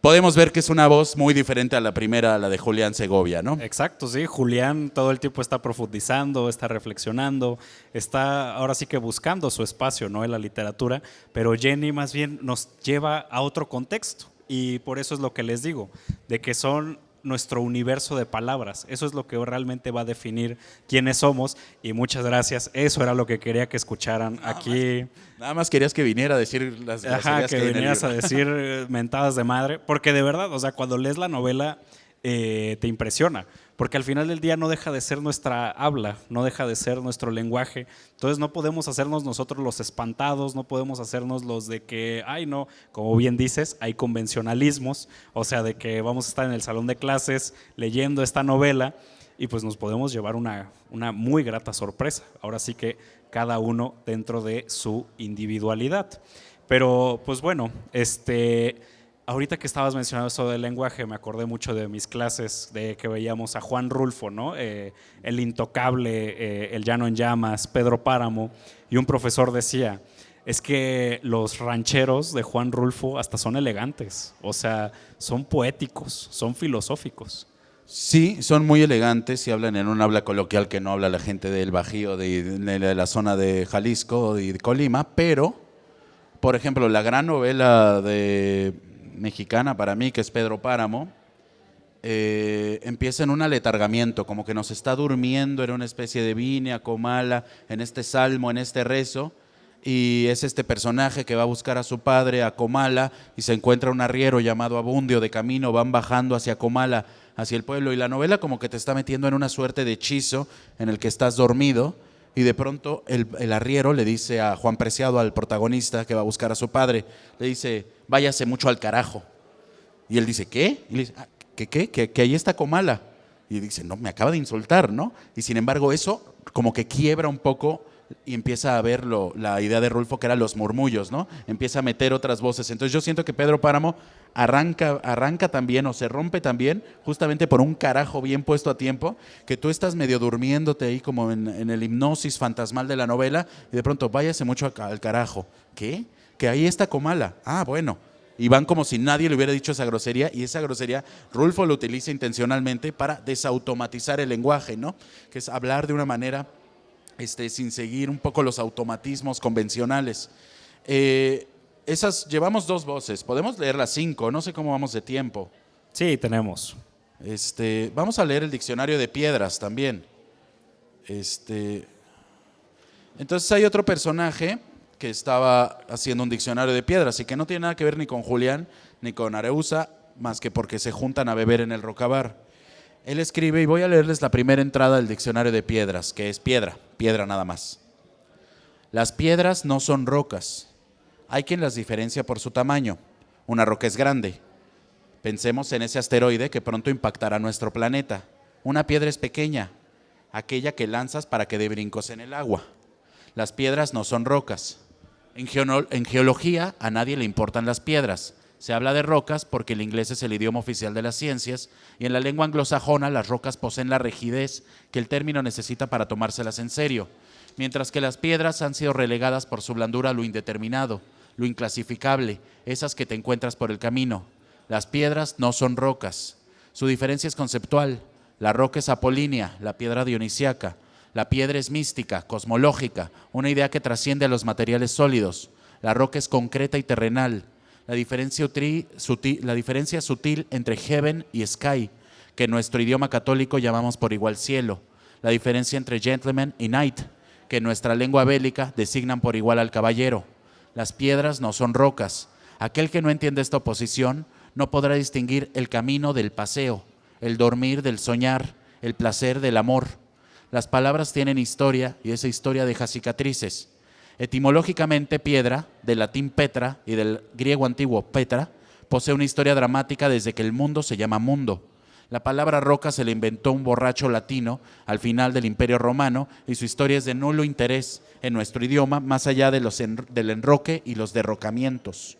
podemos ver que es una voz muy diferente a la primera, a la de Julián Segovia, ¿no? Exacto, sí. Julián todo el tiempo está profundizando, está reflexionando, está ahora sí que buscando su espacio, ¿no?, en la literatura, pero Jenny más bien nos lleva a otro contexto, y por eso es lo que les digo, de que son nuestro universo de palabras. Eso es lo que realmente va a definir quiénes somos. Y muchas gracias. Eso era lo que quería que escucharan aquí. Nada más querías que viniera a decir las groserías Que hay en el vinieras a libro. decir mentadas de madre. Porque de verdad, o sea, cuando lees la novela te impresiona. Porque al final del día no deja de ser nuestra habla, no deja de ser nuestro lenguaje. Entonces no podemos hacernos nosotros los espantados, no podemos hacernos los de que, ay no, como bien dices, hay convencionalismos, o sea, de que vamos a estar en el salón de clases leyendo esta novela y pues nos podemos llevar una muy grata sorpresa. Ahora sí que cada uno dentro de su individualidad. Pero pues bueno, ahorita que estabas mencionando eso del lenguaje, me acordé mucho de mis clases de que veíamos a Juan Rulfo, ¿no? El Intocable, El Llano en Llamas, Pedro Páramo, y un profesor decía, es que los rancheros de Juan Rulfo hasta son elegantes, o sea, son poéticos, son filosóficos. Sí, son muy elegantes y hablan en un habla coloquial que no habla la gente del Bajío, de la zona de Jalisco y de Colima, pero, por ejemplo, la gran novela mexicana para mí, que es Pedro Páramo, empieza en un aletargamiento, como que nos está durmiendo en una especie de Viña, Comala, en este salmo, en este rezo, y es este personaje que va a buscar a su padre a Comala y se encuentra un arriero llamado Abundio de camino, van bajando hacia Comala, hacia el pueblo, y la novela como que te está metiendo en una suerte de hechizo en el que estás dormido y de pronto el arriero le dice a Juan Preciado, al protagonista que va a buscar a su padre, le dice, váyase mucho al carajo. Y él dice, ¿qué? Y le dice, que ahí está Comala. Y dice, no, me acaba de insultar, ¿no? Y sin embargo eso como que quiebra un poco y empieza a ver la idea de Rulfo, que eran los murmullos, ¿no? Empieza a meter otras voces. Entonces yo siento que Pedro Páramo arranca también o se rompe también justamente por un carajo bien puesto a tiempo, que tú estás medio durmiéndote ahí como en el hipnosis fantasmal de la novela y de pronto váyase mucho al carajo. ¿Qué? Que ahí está Comala. Ah, bueno. Y van como si nadie le hubiera dicho esa grosería, y esa grosería Rulfo lo utiliza intencionalmente para desautomatizar el lenguaje, ¿no? Que es hablar de una manera sin seguir un poco los automatismos convencionales. Llevamos 2 voces, podemos leer las 5, no sé cómo vamos de tiempo. Sí, tenemos. Vamos a leer el diccionario de piedras también. Entonces hay otro personaje que estaba haciendo un diccionario de piedras y que no tiene nada que ver ni con Julián ni con Areusa, más que porque se juntan a beber en el Rocabar. Él escribe, y voy a leerles la primera entrada del diccionario de piedras, que es piedra nada más. Las piedras no son rocas. Hay quien las diferencia por su tamaño. Una roca es grande. Pensemos en ese asteroide que pronto impactará nuestro planeta. Una piedra es pequeña, aquella que lanzas para que dé brincos en el agua. Las piedras no son rocas. En geología a nadie le importan las piedras. Se habla de rocas porque el inglés es el idioma oficial de las ciencias y en la lengua anglosajona las rocas poseen la rigidez que el término necesita para tomárselas en serio, mientras que las piedras han sido relegadas por su blandura a lo indeterminado, lo inclasificable, esas que te encuentras por el camino. Las piedras no son rocas. Su diferencia es conceptual. La roca es apolínea, la piedra dionisiaca. La piedra es mística, cosmológica, una idea que trasciende a los materiales sólidos. La roca es concreta y terrenal. La diferencia sutil entre heaven y sky, que en nuestro idioma católico llamamos por igual cielo. La diferencia entre gentleman y knight, que en nuestra lengua bélica designan por igual al caballero. Las piedras no son rocas. Aquel que no entiende esta oposición no podrá distinguir el camino del paseo, el dormir del soñar, el placer del amor. Las palabras tienen historia y esa historia deja cicatrices. Etimológicamente, piedra, del latín petra y del griego antiguo petra, posee una historia dramática desde que el mundo se llama mundo. La palabra roca se le inventó un borracho latino al final del Imperio Romano y su historia es de nulo interés en nuestro idioma, más allá de del enroque y los derrocamientos.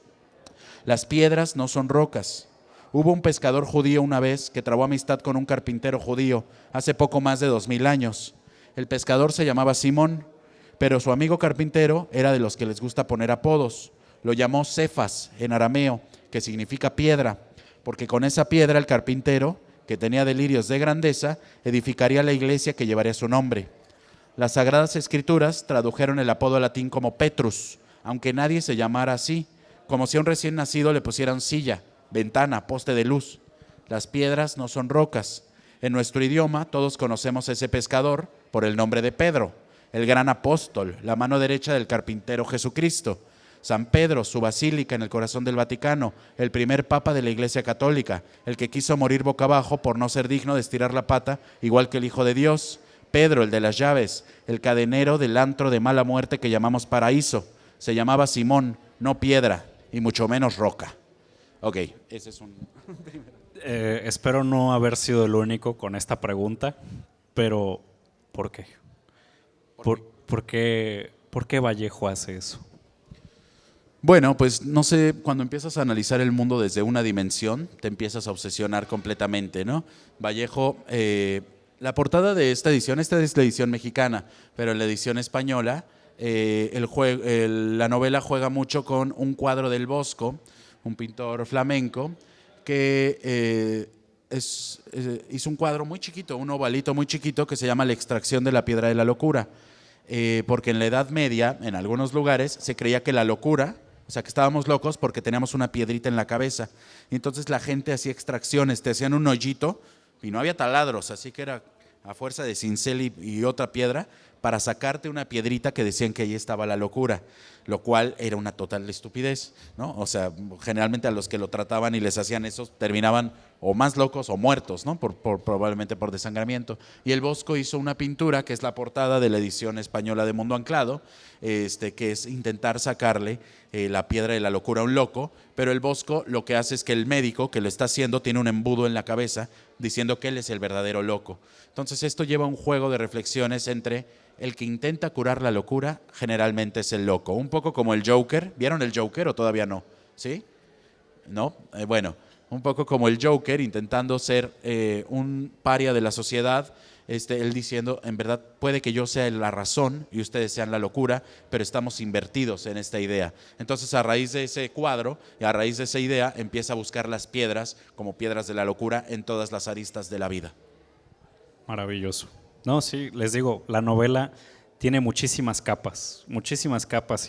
Las piedras no son rocas. Hubo un pescador judío una vez que trabó amistad con un carpintero judío hace poco más de 2000 años. El pescador se llamaba Simón, pero su amigo carpintero era de los que les gusta poner apodos. Lo llamó Cefas en arameo, que significa piedra, porque con esa piedra el carpintero, que tenía delirios de grandeza, edificaría la iglesia que llevaría su nombre. Las Sagradas Escrituras tradujeron el apodo latín como Petrus, aunque nadie se llamara así, como si a un recién nacido le pusieran silla, ventana, poste de luz. Las piedras no son rocas. En nuestro idioma todos conocemos a ese pescador por el nombre de Pedro, el gran apóstol, la mano derecha del carpintero Jesucristo. San Pedro, su basílica en el corazón del Vaticano, el primer papa de la Iglesia Católica, el que quiso morir boca abajo por no ser digno de estirar la pata, igual que el Hijo de Dios. Pedro, el de las llaves, el cadenero del antro de mala muerte que llamamos paraíso. Se llamaba Simón, no piedra, y mucho menos roca. Ok, ese es un... Espero no haber sido el único con esta pregunta, pero ¿por qué? ¿Por qué Vallejo hace eso? Bueno, pues no sé, cuando empiezas a analizar el mundo desde una dimensión, te empiezas a obsesionar completamente, ¿no? Vallejo, la portada de esta es la edición mexicana, pero en la edición española, la novela juega mucho con un cuadro del Bosco, un pintor flamenco, que hizo un cuadro muy chiquito, un ovalito muy chiquito que se llama La extracción de la piedra de la locura, porque en la Edad Media, en algunos lugares, se creía que la locura, o sea, que estábamos locos porque teníamos una piedrita en la cabeza. Y entonces la gente hacía extracciones, te hacían un hoyito y no había taladros, así que era a fuerza de cincel y otra piedra para sacarte una piedrita que decían que ahí estaba la locura, lo cual era una total estupidez, ¿no? O sea, generalmente a los que lo trataban y les hacían eso terminaban o más locos o muertos, ¿no? Probablemente por desangramiento. Y el Bosco hizo una pintura que es la portada de la edición española de Mundo Anclado, que es intentar sacarle la piedra de la locura a un loco, pero el Bosco lo que hace es que el médico que lo está haciendo tiene un embudo en la cabeza diciendo que él es el verdadero loco. Entonces esto lleva a un juego de reflexiones entre el que intenta curar la locura generalmente es el loco, un poco como el Joker. ¿Vieron el Joker o todavía no? ¿Sí? ¿No? Bueno, un poco como el Joker intentando ser un paria de la sociedad, él diciendo, en verdad puede que yo sea la razón y ustedes sean la locura, pero estamos invertidos en esta idea. Entonces a raíz de ese cuadro y a raíz de esa idea empieza a buscar las piedras como piedras de la locura en todas las aristas de la vida. Maravilloso. No, sí, les digo, la novela tiene muchísimas capas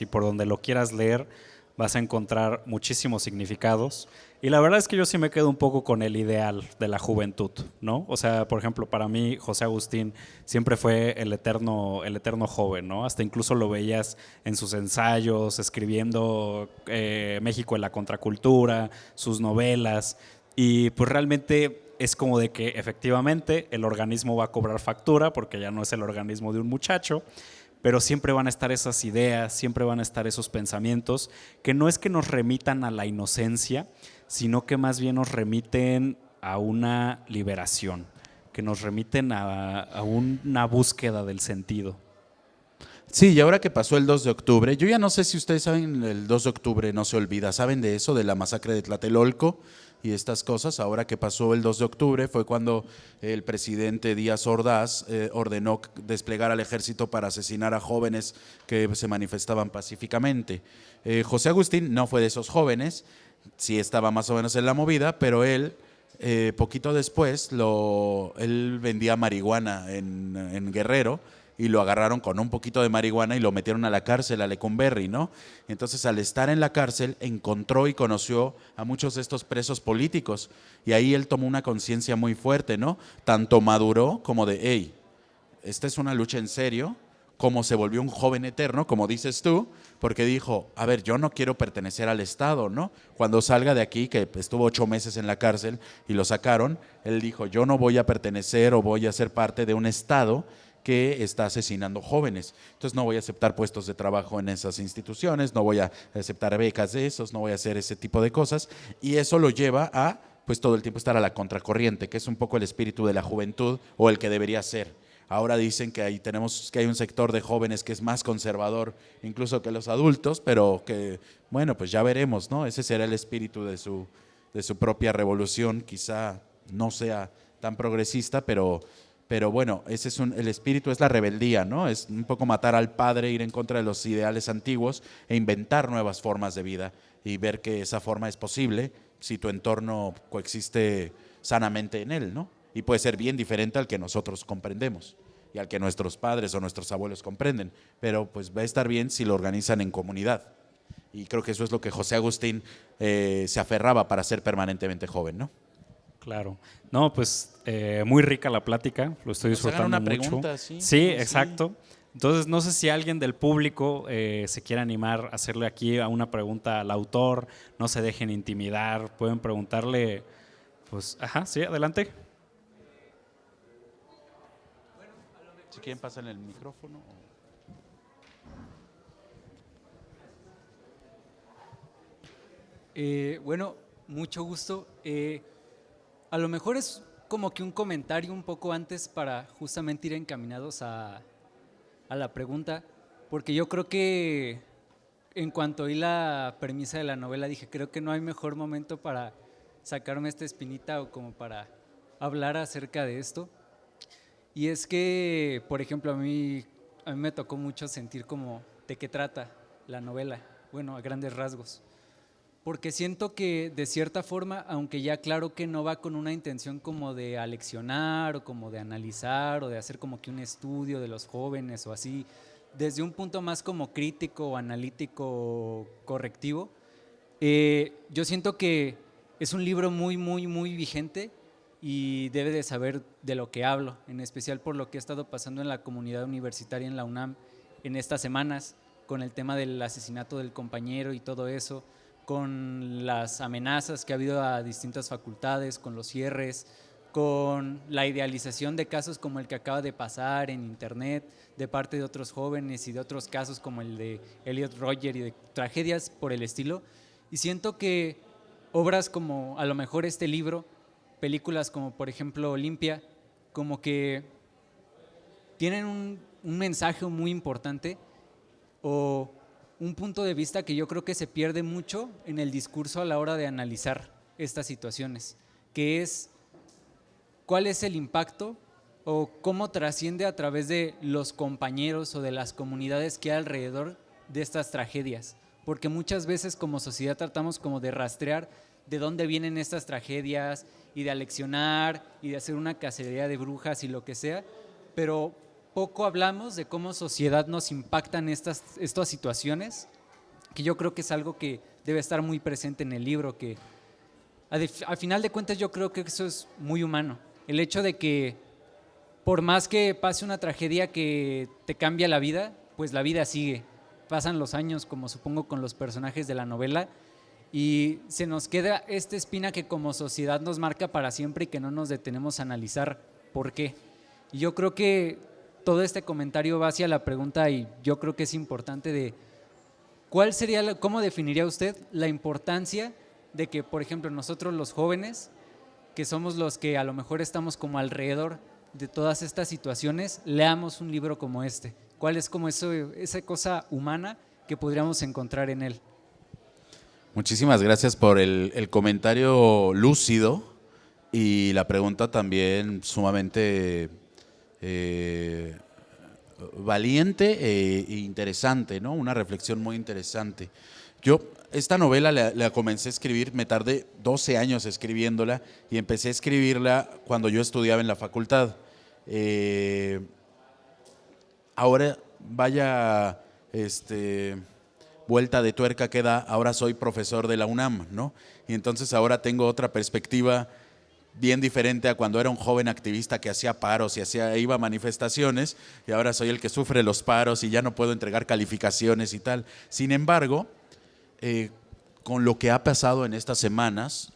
y por donde lo quieras leer vas a encontrar muchísimos significados. Y la verdad es que yo sí me quedo un poco con el ideal de la juventud, ¿no? O sea, por ejemplo, para mí José Agustín siempre fue el eterno joven, ¿no? Hasta incluso lo veías en sus ensayos, escribiendo México en la contracultura, sus novelas. Y pues realmente es como de que efectivamente el organismo va a cobrar factura porque ya no es el organismo de un muchacho, pero siempre van a estar esas ideas, siempre van a estar esos pensamientos que no es que nos remitan a la inocencia, sino que más bien nos remiten a una liberación, que nos remiten a una búsqueda del sentido. Sí, y ahora que pasó el 2 de octubre, yo ya no sé si ustedes saben, el 2 de octubre no se olvida, ¿saben de eso, de la masacre de Tlatelolco y estas cosas? Ahora que pasó el 2 de octubre fue cuando el presidente Díaz Ordaz ordenó desplegar al ejército para asesinar a jóvenes que se manifestaban pacíficamente. José Agustín no fue de esos jóvenes, sí estaba más o menos en la movida, pero él... poquito después, él vendía marihuana en Guerrero y lo agarraron con un poquito de marihuana y lo metieron a la cárcel, a Lecumberri, ¿no? Entonces, al estar en la cárcel, encontró y conoció a muchos de estos presos políticos y ahí él tomó una conciencia muy fuerte, ¿no? Tanto maduró como de, hey, esta es una lucha en serio, como se volvió un joven eterno, como dices tú, porque dijo, a ver, yo no quiero pertenecer al Estado, ¿no? Cuando salga de aquí, que estuvo 8 meses en la cárcel y lo sacaron, él dijo, yo no voy a pertenecer o voy a ser parte de un Estado que está asesinando jóvenes. Entonces no voy a aceptar puestos de trabajo en esas instituciones, no voy a aceptar becas de esos, no voy a hacer ese tipo de cosas. Y eso lo lleva a, pues todo el tiempo estar a la contracorriente, que es un poco el espíritu de la juventud o el que debería ser. Ahora dicen que hay un sector de jóvenes que es más conservador incluso que los adultos, pero que, bueno, pues ya veremos, ¿no? Ese será el espíritu de su propia revolución. Quizá no sea tan progresista, pero bueno, el espíritu es la rebeldía, ¿no? Es un poco matar al padre, ir en contra de los ideales antiguos e inventar nuevas formas de vida y ver que esa forma es posible si tu entorno coexiste sanamente en él, ¿no? Y puede ser bien diferente al que nosotros comprendemos y al que nuestros padres o nuestros abuelos comprenden, pero pues va a estar bien si lo organizan en comunidad. Y creo que eso es lo que José Agustín se aferraba para ser permanentemente joven, ¿no? Claro. No, pues muy rica la plática, lo estoy Nos hagan disfrutando una mucho. pregunta, sí. Sí, Sí. exacto. Entonces, no sé si alguien del público se quiere animar a hacerle aquí a una pregunta al autor, no se dejen intimidar, pueden preguntarle, pues, ajá, sí, adelante. Si quieren, pasan el micrófono. Bueno, mucho gusto. A lo mejor es como que un comentario un poco antes para justamente ir encaminados a la pregunta, porque yo creo que en cuanto oí la premisa de la novela dije, creo que no hay mejor momento para sacarme esta espinita o como para hablar acerca de esto. Y es que, por ejemplo, a mí me tocó mucho sentir como de qué trata la novela, bueno, a grandes rasgos. Porque siento que de cierta forma, aunque ya claro que no va con una intención como de aleccionar o como de analizar o de hacer como que un estudio de los jóvenes o así, desde un punto más como crítico o analítico o correctivo, yo siento que es un libro muy, muy, muy vigente y debe de saber de lo que hablo, en especial por lo que ha estado pasando en la comunidad universitaria en la UNAM en estas semanas, con el tema del asesinato del compañero y todo eso, con las amenazas que ha habido a distintas facultades, con los cierres, con la idealización de casos como el que acaba de pasar en internet de parte de otros jóvenes y de otros casos como el de Elliot Rodger y de tragedias por el estilo. Y siento que obras como a lo mejor este libro, películas como por ejemplo Olimpia, como que tienen un mensaje muy importante o un punto de vista que yo creo que se pierde mucho en el discurso a la hora de analizar estas situaciones, que es cuál es el impacto o cómo trasciende a través de los compañeros o de las comunidades que hay alrededor de estas tragedias, porque muchas veces como sociedad tratamos como de rastrear de dónde vienen estas tragedias y de aleccionar y de hacer una cacería de brujas y lo que sea, pero poco hablamos de cómo sociedad nos impactan estas situaciones, que yo creo que es algo que debe estar muy presente en el libro, que al final de cuentas yo creo que eso es muy humano, el hecho de que por más que pase una tragedia que te cambia la vida, pues la vida sigue, pasan los años como supongo con los personajes de la novela y se nos queda esta espina que como sociedad nos marca para siempre y que no nos detenemos a analizar por qué. Y yo creo que todo este comentario va hacia la pregunta y yo creo que es importante de ¿cuál sería, cómo definiría usted la importancia de que, por ejemplo, nosotros los jóvenes, que somos los que a lo mejor estamos como alrededor de todas estas situaciones, leamos un libro como este? ¿Cuál es como esa cosa humana que podríamos encontrar en él? Muchísimas gracias por el comentario lúcido y la pregunta también sumamente valiente e interesante, ¿no? Una reflexión muy interesante. Yo esta novela la comencé a escribir, me tardé 12 años escribiéndola y empecé a escribirla cuando yo estudiaba en la facultad. Ahora vaya vuelta de tuerca que da, ahora soy profesor de la UNAM, ¿no? Y entonces ahora tengo otra perspectiva bien diferente a cuando era un joven activista que hacía paros y iba a manifestaciones, y ahora soy el que sufre los paros y ya no puedo entregar calificaciones y tal. Sin embargo, con lo que ha pasado en estas semanas,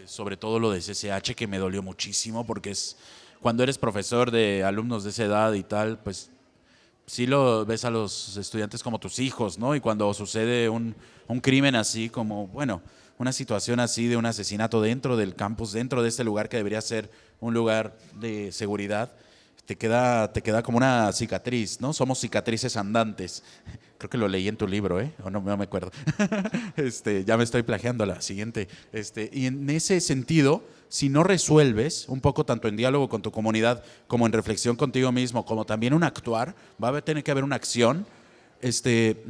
sobre todo lo de CCH, que me dolió muchísimo, porque cuando eres profesor de alumnos de esa edad y tal, pues sí lo ves a los estudiantes como tus hijos, ¿no? Y cuando sucede un crimen así, como, bueno, una situación así de un asesinato dentro del campus, dentro de este lugar que debería ser un lugar de seguridad, te queda como una cicatriz, ¿no? Somos cicatrices andantes. Creo que lo leí en tu libro, ¿eh? O no me acuerdo. Ya me estoy plagiando a la siguiente. Y en ese sentido, si no resuelves un poco tanto en diálogo con tu comunidad como en reflexión contigo mismo, como también un actuar, va a tener que haber una acción.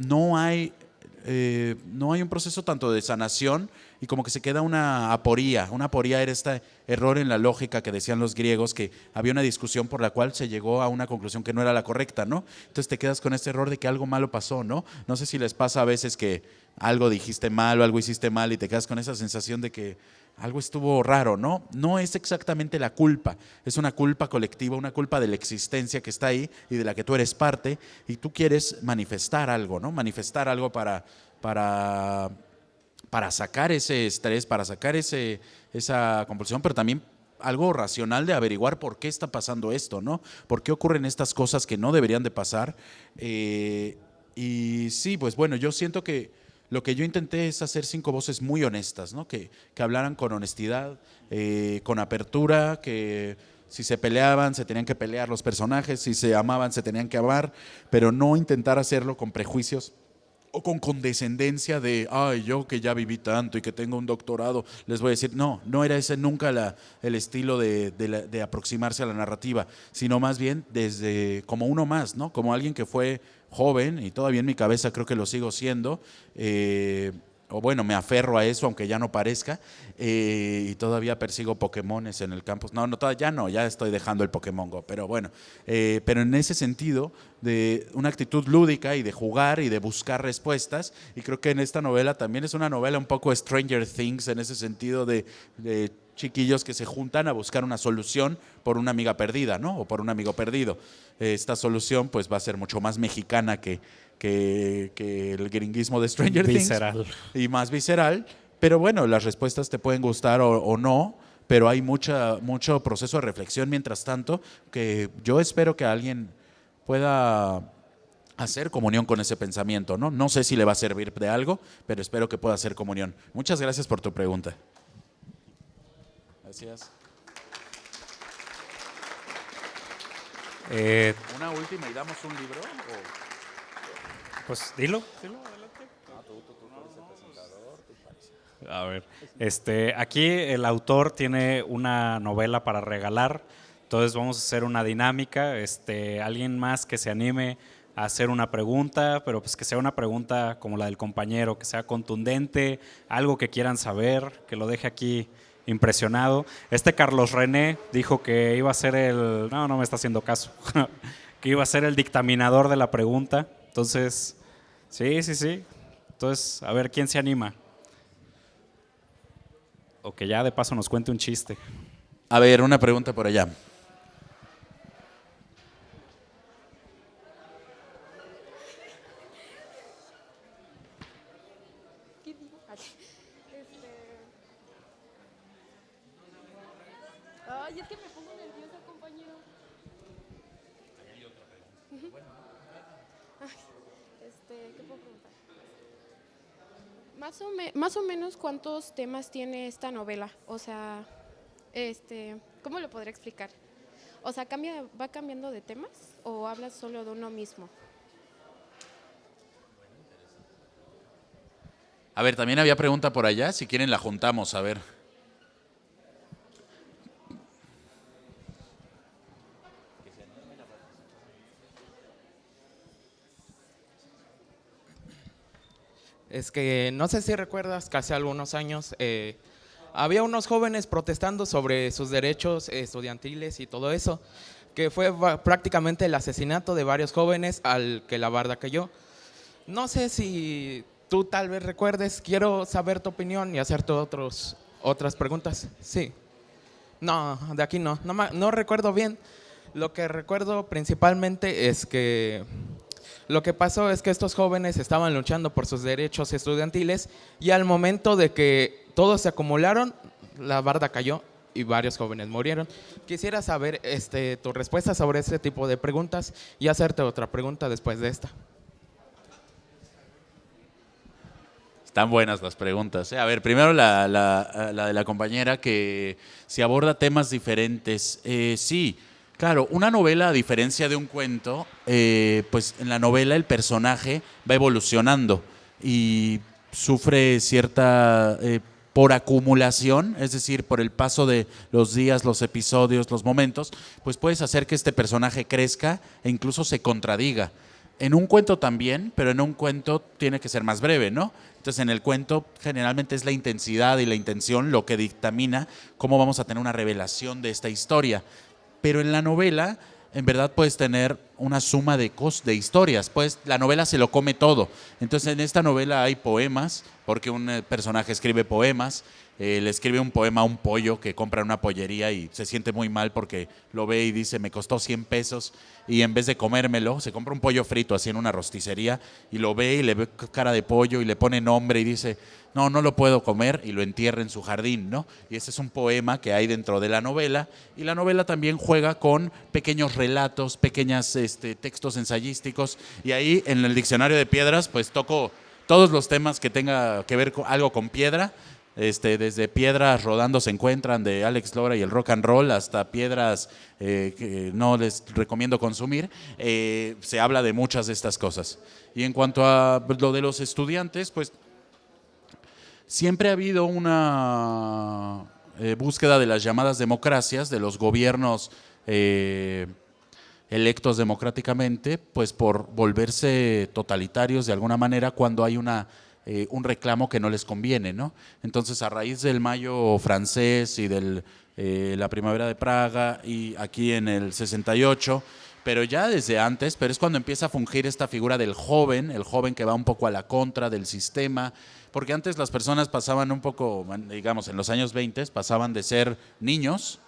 No hay un proceso tanto de sanación y como que se queda una aporía. Una aporía era este error en la lógica que decían los griegos, que había una discusión por la cual se llegó a una conclusión que no era la correcta, ¿no? Entonces te quedas con este error de que algo malo pasó, ¿no? No sé si les pasa a veces que algo dijiste mal o algo hiciste mal y te quedas con esa sensación de que algo estuvo raro, ¿no? No es exactamente la culpa, es una culpa colectiva, una culpa de la existencia que está ahí y de la que tú eres parte, y tú quieres manifestar algo, ¿no? Manifestar algo para sacar ese estrés, para sacar esa compulsión, pero también algo racional de averiguar por qué está pasando esto, ¿no? ¿Por qué ocurren estas cosas que no deberían de pasar? Y sí, pues bueno, yo siento que lo que yo intenté es hacer 5 voces muy honestas, ¿no? Que hablaran con honestidad, con apertura, que si se peleaban se tenían que pelear los personajes, si se amaban se tenían que amar, pero no intentar hacerlo con prejuicios o con condescendencia de, ay, yo que ya viví tanto y que tengo un doctorado, les voy a decir, no, no era ese nunca el estilo de aproximarse a la narrativa, sino más bien desde como uno más, ¿no? Como alguien que fue joven, y todavía en mi cabeza creo que lo sigo siendo, o bueno, me aferro a eso, aunque ya no parezca, y todavía persigo Pokémones en el campus. No, ya no, ya estoy dejando el Pokémon Go, pero bueno, pero en ese sentido, de una actitud lúdica y de jugar y de buscar respuestas, y creo que en esta novela también es una novela un poco Stranger Things, en ese sentido de chiquillos que se juntan a buscar una solución por una amiga perdida, ¿no? O por un amigo perdido. Esta solución pues va a ser mucho más mexicana que el gringuismo de Stranger Visceral. Things. Y más visceral. Pero bueno, las respuestas te pueden gustar o no, pero hay mucho proceso de reflexión mientras tanto, que yo espero que alguien pueda hacer comunión con ese pensamiento, ¿no? No sé si le va a servir de algo, pero espero que pueda hacer comunión. Muchas gracias por tu pregunta. Gracias. Una última y damos un libro. Pues dilo, adelante. A ver, aquí el autor tiene una novela para regalar, entonces vamos a hacer una dinámica, alguien más que se anime a hacer una pregunta, pero pues que sea una pregunta como la del compañero, que sea contundente, algo que quieran saber, que lo deje aquí impresionado. Carlos René dijo que iba a ser no me está haciendo caso, que iba a ser el dictaminador de la pregunta, entonces, sí. Entonces, a ver, ¿quién se anima? O que ya de paso nos cuente un chiste. A ver, una pregunta por allá. ¿Qué digo? Ay, es que me pongo nerviosa, compañero. Hay otra pregunta. ¿Qué puedo preguntar? Más o menos, ¿cuántos temas tiene esta novela? O sea, ¿cómo lo podría explicar? O sea, ¿va cambiando de temas o hablas solo de uno mismo? A ver, también había pregunta por allá, si quieren la juntamos, a ver. Es que no sé si recuerdas que hace algunos años había unos jóvenes protestando sobre sus derechos estudiantiles y todo eso, que fue prácticamente el asesinato de varios jóvenes al que la barda cayó. No sé si tú tal vez recuerdes, quiero saber tu opinión y hacerte otras preguntas. Sí. No, de aquí no recuerdo bien. Lo que recuerdo principalmente es que lo que pasó es que estos jóvenes estaban luchando por sus derechos estudiantiles y al momento de que todos se acumularon, la barda cayó y varios jóvenes murieron. Quisiera saber tu respuesta sobre este tipo de preguntas y hacerte otra pregunta después de esta. Están buenas las preguntas. A ver, primero la de la compañera, que si aborda temas diferentes. Sí, claro, una novela, a diferencia de un cuento, pues en la novela el personaje va evolucionando y sufre cierta, por acumulación, es decir, por el paso de los días, los episodios, los momentos, pues puedes hacer que este personaje crezca e incluso se contradiga. En un cuento también, pero en un cuento tiene que ser más breve, ¿no? Entonces, en el cuento generalmente es la intensidad y la intención lo que dictamina cómo vamos a tener una revelación de esta historia. Pero en la novela, en verdad puedes tener una suma de historias, pues la novela se lo come todo. Entonces, en esta novela hay poemas, porque un personaje escribe poemas, le escribe un poema a un pollo que compra en una pollería y se siente muy mal porque lo ve y dice, me costó 100 pesos y en vez de comérmelo, se compra un pollo frito así en una rosticería y lo ve y le ve cara de pollo y le pone nombre y dice, no, no lo puedo comer y lo entierra en su jardín, ¿no? Y ese es un poema que hay dentro de la novela y la novela también juega con pequeños relatos, pequeños textos ensayísticos y ahí en el diccionario de piedras pues toco todos los temas que tenga que ver con algo con piedra. Desde Piedras rodando se encuentran de Alex Lora y el rock and roll hasta piedras que no les recomiendo consumir, se habla de muchas de estas cosas. Y en cuanto a lo de los estudiantes, pues siempre ha habido una búsqueda de las llamadas democracias, de los gobiernos electos democráticamente, pues por volverse totalitarios de alguna manera cuando hay un reclamo que no les conviene, ¿no? Entonces, a raíz del Mayo francés y de la Primavera de Praga y aquí en el 68, pero ya desde antes, pero es cuando empieza a fungir esta figura del joven, el joven que va un poco a la contra del sistema, porque antes las personas pasaban un poco, digamos, en los años 20, pasaban de ser niños,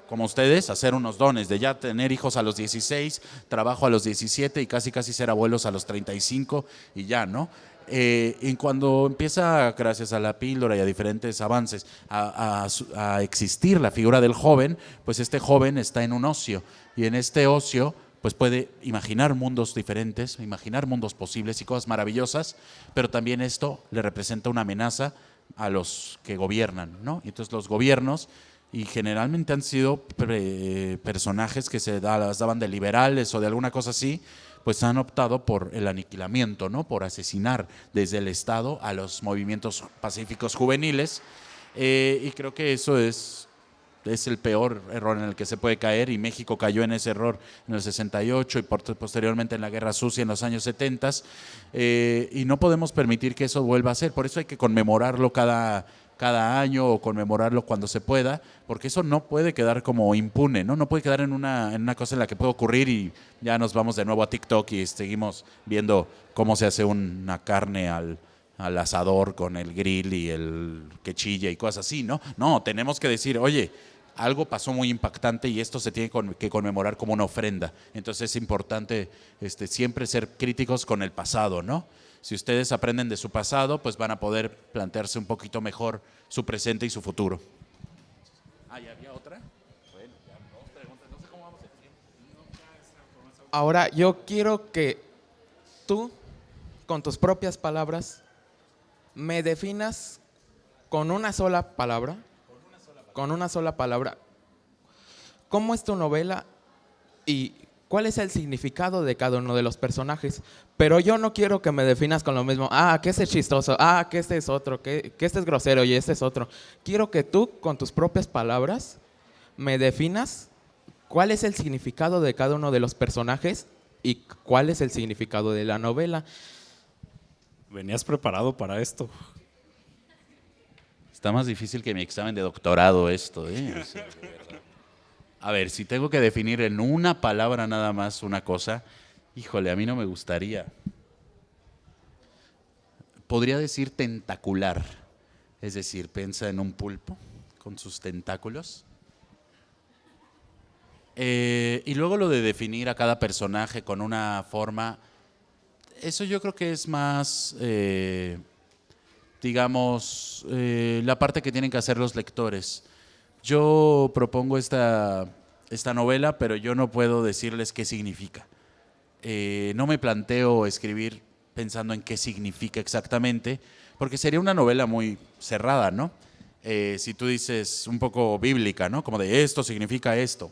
como ustedes, a ser unos dones, de ya tener hijos a los 16, trabajo a los 17 y casi ser abuelos a los 35 y ya, ¿no? Y cuando empieza, gracias a la píldora y a diferentes avances, a existir la figura del joven, pues este joven está en un ocio y en este ocio pues puede imaginar mundos diferentes, imaginar mundos posibles y cosas maravillosas, pero también esto le representa una amenaza a los que gobiernan, ¿no? Y entonces los gobiernos, y generalmente han sido personajes que las daban de liberales o de alguna cosa así, pues han optado por el aniquilamiento, ¿no? Por asesinar desde el Estado a los movimientos pacíficos juveniles, y creo que eso es el peor error en el que se puede caer, y México cayó en ese error en el 68 y posteriormente en la Guerra Sucia en los años 70, y no podemos permitir que eso vuelva a ser. Por eso hay que conmemorarlo cada año o conmemorarlo cuando se pueda, porque eso no puede quedar como impune, ¿no? No puede quedar en una cosa en la que puede ocurrir y ya nos vamos de nuevo a TikTok y seguimos viendo cómo se hace una carne al asador con el grill y el que chilla y cosas así, ¿no? No, tenemos que decir, oye, algo pasó muy impactante y esto se tiene que conmemorar como una ofrenda. Entonces es importante siempre ser críticos con el pasado, ¿no? Si ustedes aprenden de su pasado, pues van a poder plantearse un poquito mejor su presente y su futuro. ¿Y había otra? Bueno, ya dos preguntas. No sé cómo vamos a decir. Ahora, yo quiero que tú, con tus propias palabras, me definas con una sola palabra. Con una sola palabra. ¿Cómo es tu novela y cuál es el significado de cada uno de los personajes? Pero yo no quiero que me definas con lo mismo. Que este es chistoso. Que este es otro. Que este es grosero y este es otro. Quiero que tú, con tus propias palabras, me definas cuál es el significado de cada uno de los personajes y cuál es el significado de la novela. Venías preparado para esto. Está más difícil que mi examen de doctorado esto, ¿eh? O sea, de verdad. A ver, si tengo que definir en una palabra nada más una cosa, híjole, a mí no me gustaría. Podría decir tentacular, es decir, piensa en un pulpo con sus tentáculos. Y luego lo de definir a cada personaje con una forma, eso yo creo que es más, digamos, la parte que tienen que hacer los lectores. Yo propongo esta novela, pero yo no puedo decirles qué significa. No me planteo escribir pensando en qué significa exactamente, porque sería una novela muy cerrada, ¿no? Si tú dices un poco bíblica, ¿no? Como de esto significa esto,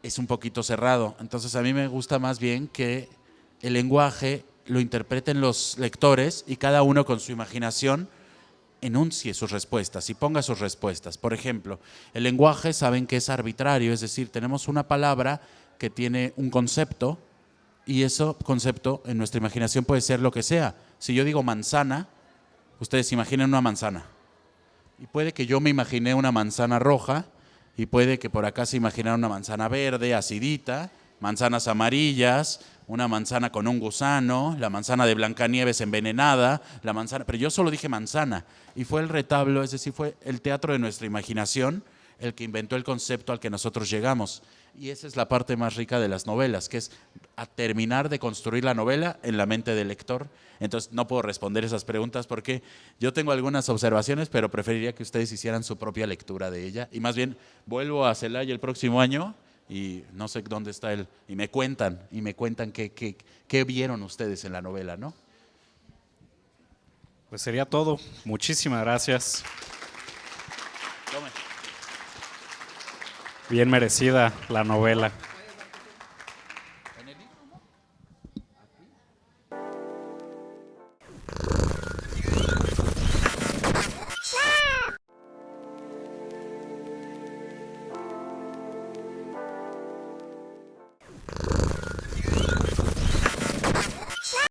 es un poquito cerrado. Entonces a mí me gusta más bien que el lenguaje lo interpreten los lectores y cada uno con su imaginación enuncie sus respuestas y ponga sus respuestas. Por ejemplo, el lenguaje saben que es arbitrario, es decir, tenemos una palabra que tiene un concepto y ese concepto en nuestra imaginación puede ser lo que sea. Si yo digo manzana, ustedes imaginen una manzana y puede que yo me imagine una manzana roja y puede que por acá se imaginara una manzana verde, acidita, manzanas amarillas, una manzana con un gusano, la manzana de Blancanieves envenenada, la manzana, pero yo solo dije manzana y fue el retablo, es decir, fue el teatro de nuestra imaginación el que inventó el concepto al que nosotros llegamos. Y esa es la parte más rica de las novelas, que es a terminar de construir la novela en la mente del lector. Entonces no puedo responder esas preguntas porque yo tengo algunas observaciones, pero preferiría que ustedes hicieran su propia lectura de ella. Y más bien vuelvo a Celaya el próximo año y no sé dónde está él. Y me cuentan qué vieron ustedes en la novela, ¿no? Pues sería todo. Muchísimas gracias. Tome. Bien merecida la novela.